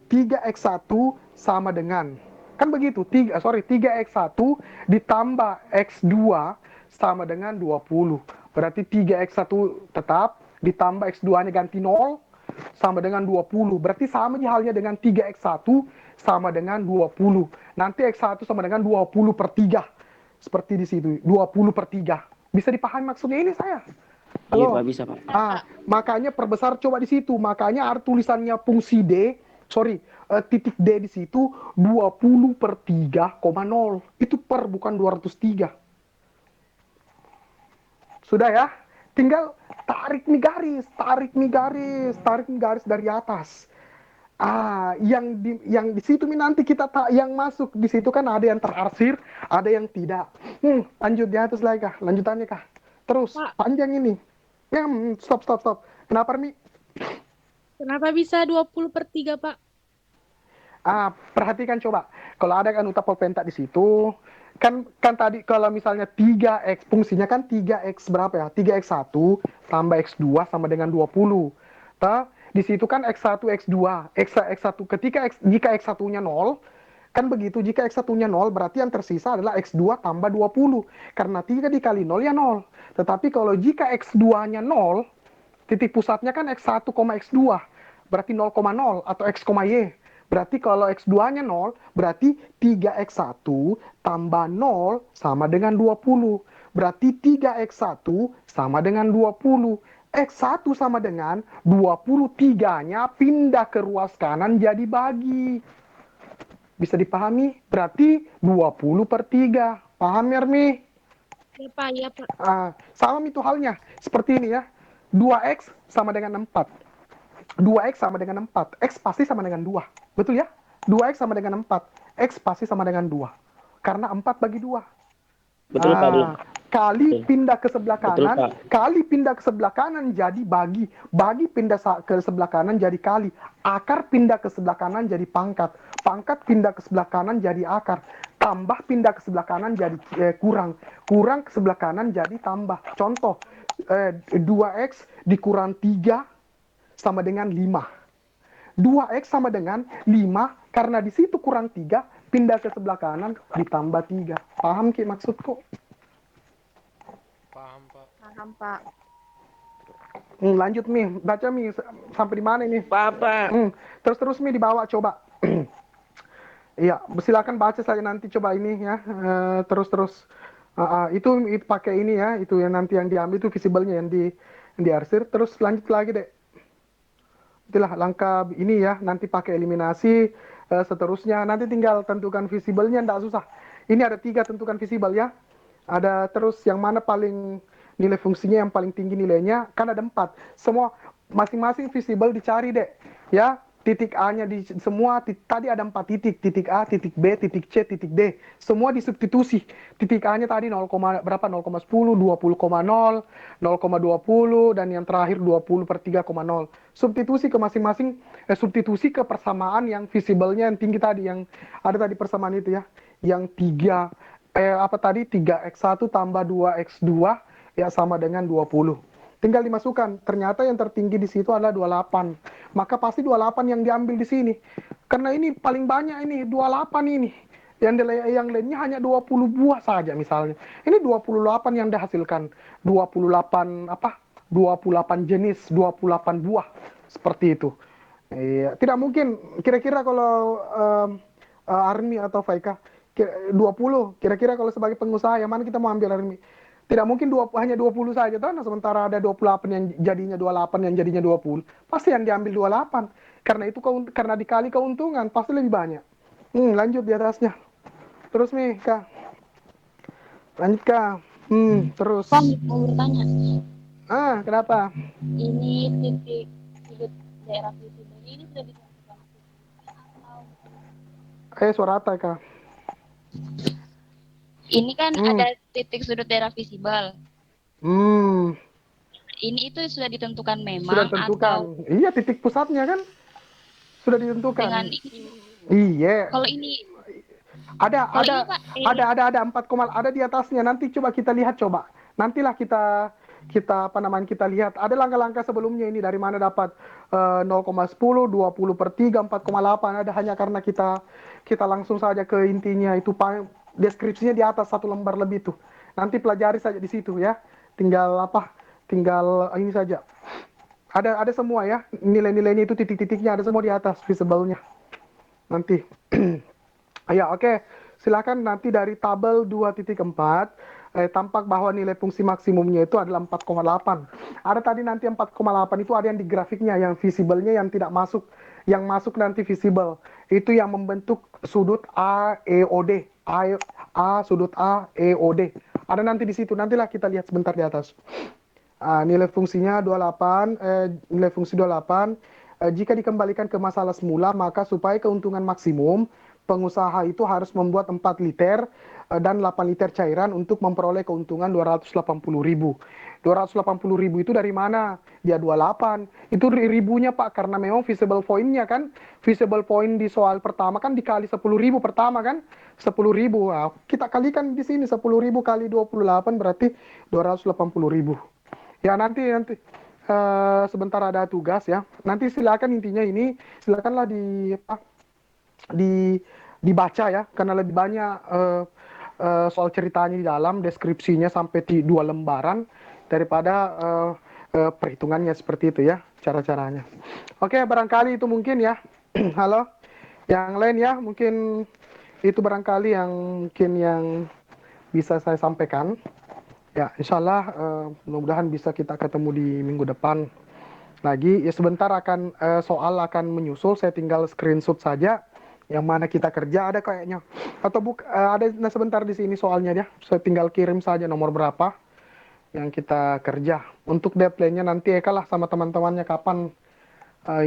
3X1 sama dengan, kan begitu, 3X1 ditambah X2 sama dengan 20. Berarti 3X1 tetap, ditambah X2-nya ganti 0, sama dengan 20. Berarti sama halnya dengan 3X1 sama dengan 20. Nanti X1 sama dengan 20 per 3. Seperti di situ, 20 per 3. Bisa dipahami maksudnya ini saya? Iya Halo? Pak, bisa Pak. Makanya perbesar coba di situ. Makanya tulisannya fungsi titik D di situ 20 per 3,0. Itu per, bukan 203. Sudah ya? Tinggal tarik nih garis dari atas. Yang di situ nih nanti kita yang masuk di situ kan ada yang terarsir, ada yang tidak. Lanjut di atas lagi kah? Lanjutannya kah? Terus Pak. panjang ini. Stop. Kenapa Mi? Kenapa bisa 20 per 3, Pak? Perhatikan coba. Kalau ada kan utapolpenta di situ, kan tadi kalau misalnya 3x fungsinya kan 3x berapa ya? 3x1 tambah x2 sama dengan 20. Di situ kan x1 x2, x1 jika x1-nya 0, kan begitu. Jika x1-nya 0 berarti yang tersisa adalah x2 tambah 20. Karena 3 dikali 0 ya 0. Tetapi kalau jika x2-nya 0, titik pusatnya kan x1, x2, berarti 0,0 atau x, y. Berarti kalau x2-nya 0, berarti 3x1 tambah 0 sama dengan 20. Berarti 3x1 sama dengan 20. X1 sama dengan 23-nya pindah ke ruas kanan jadi bagi. Bisa dipahami? Berarti 20 per 3. Paham ya, Mi? Iya, Pak. Sama itu halnya. Seperti ini ya. 2x sama dengan 4. 2x sama dengan 4. X pasti sama dengan 2. Betul ya? 2x sama dengan 4. X pasti sama dengan 2. Karena 4 bagi 2. Betul Pak. Kali pindah ke sebelah Betul, kanan, Pak. kali pindah ke sebelah kanan jadi bagi. Bagi pindah ke sebelah kanan jadi kali. Akar pindah ke sebelah kanan jadi pangkat. Pangkat pindah ke sebelah kanan jadi akar. Tambah pindah ke sebelah kanan jadi kurang. Kurang ke sebelah kanan jadi tambah. Contoh, 2x dikurang 3 sama dengan 5. 2x sama dengan 5, karena di situ kurang 3, pindah ke sebelah kanan ditambah 3. Paham Ki maksudku? Paham, Pak. Lanjut Mi, baca Mi sampai di mana ini? Pak. Terus Mi dibawa coba. Iya, silakan baca saja nanti coba ini ya. Terus. Itu pakai ini ya, itu yang nanti yang diambil itu visible-nya yang diarsir. Terus lanjut lagi deh. Itulah langkah ini ya, nanti pakai eliminasi, seterusnya nanti tinggal tentukan visible-nya, enggak susah. Ini ada 3 tentukan visible ya. Ada terus yang mana paling nilai fungsinya yang paling tinggi nilainya, kan ada 4. Semua masing-masing visible dicari deh. Ya, titik A-nya di semua tadi ada 4 titik. Titik A, titik B, titik C, titik D. Semua disubstitusi. Titik A-nya tadi 0, berapa? 0,10, 20,0, 0,20 dan yang terakhir 20 per 3,0. Substitusi ke masing-masing, substitusi ke persamaan yang visible-nya yang tinggi tadi, yang ada tadi persamaan itu ya. Yang 3x1 tambah 2x2 ya sama dengan 20. Tinggal dimasukkan. Ternyata yang tertinggi di situ adalah 28. Maka pasti 28 yang diambil di sini. Karena ini paling banyak ini 28 ini. Yang lainnya hanya 20 buah saja misalnya. Ini 28 yang dihasilkan. 28 jenis, 28 buah. Seperti itu. Tidak mungkin kira-kira kalau Armi atau Faika 20, kira-kira kalau sebagai pengusaha yang mana kita mau ambil Armi? Tidak mungkin hanya 20 saja toh, sementara ada 28 yang jadinya 28 yang jadinya 20. Pasti yang diambil 28. Karena itu karena dikali keuntungan pasti lebih banyak. Lanjut di atasnya. Terus nih, Kak. Lanjut, Kak. Terus. Pak, mau bertanya. Kenapa? Ini titik sudut daerah visible ini sudah ditentukan atau Suara Ata, Kak. ini kan ada titik sudut daerah visible. Ini itu sudah ditentukan memang Sudah ditentukan. atau Iya, titik pusatnya kan sudah ditentukan. dengan ini Iya, Kalau ini, ada kalau ada ini Pak, ada 4, ada di atasnya. Nanti coba kita lihat coba. Nantilah kita kita apa namanya kita lihat. Ada langkah-langkah sebelumnya ini dari mana dapat 0,10, 20/3, 4,8. Ada hanya karena kita langsung saja ke intinya itu deskripsinya di atas satu lembar lebih tuh. Nanti pelajari saja di situ ya. Tinggal apa? Tinggal ini saja. Ada semua ya. Nilai-nilainya itu titik-titiknya ada semua di atas visible-nya. Nanti. Ya, oke. Silakan nanti dari tabel 2.4 tampak bahwa nilai fungsi maksimumnya itu adalah 4,8. Ada tadi nanti 4,8 itu ada yang di grafiknya, yang visible-nya yang tidak masuk. Yang masuk nanti visible. Itu yang membentuk sudut AEOD. Sudut AEOD. Ada nanti di situ. Nantilah kita lihat sebentar di atas. Nilai fungsinya 28, nilai fungsi 28. Jika dikembalikan ke masalah semula, maka supaya keuntungan maksimum, pengusaha itu harus membuat 4 liter dan 8 liter cairan untuk memperoleh keuntungan 280.000. 280.000 itu dari mana? Dia 28. Itu ribunya Pak, karena memang visible point-nya kan. Visible point di soal pertama kan dikali 10.000 pertama kan. 10.000. Nah, kita kalikan di sini 10.000 kali 28 berarti 280.000. Ya nanti sebentar ada tugas ya. Nanti silakan intinya ini silakanlah dibaca ya, karena lebih banyak soal ceritanya di dalam deskripsinya sampai 2 lembaran daripada perhitungannya seperti itu ya cara-caranya. Oke, barangkali itu mungkin ya. Halo, yang lain ya mungkin itu barangkali yang bisa saya sampaikan. Ya, insya Allah mudah-mudahan bisa kita ketemu di minggu depan lagi. Ya sebentar akan soal akan menyusul, saya tinggal screenshot saja yang mana kita kerja ada kayaknya. Atau ada sebentar di sini soalnya ya. Saya tinggal kirim saja nomor berapa yang kita kerja. Untuk deadline-nya nanti Eka lah sama teman-temannya kapan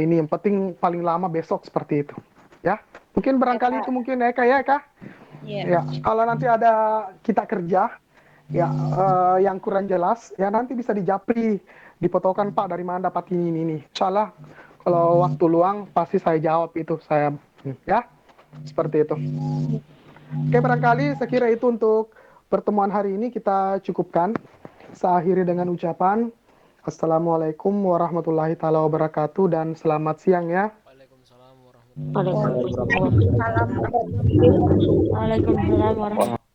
ini yang penting paling lama besok seperti itu. Ya. Mungkin barangkali itu mungkin Eka ya Eka. Ya, kalau nanti ada kita kerja ya yang kurang jelas ya nanti bisa dijapri, dipotokan Pak dari mana dapat ini. Insyaallah kalau waktu luang pasti saya jawab itu saya ya seperti itu. Oke, barangkali saya kira itu untuk pertemuan hari ini kita cukupkan. Saya akhiri dengan ucapan Assalamualaikum warahmatullahi taala wabarakatuh dan selamat siang ya. Waalaikumsalam warahmatullahi wabarakatuh. Waalaikumsalam warahmatullahi wabarakatuh.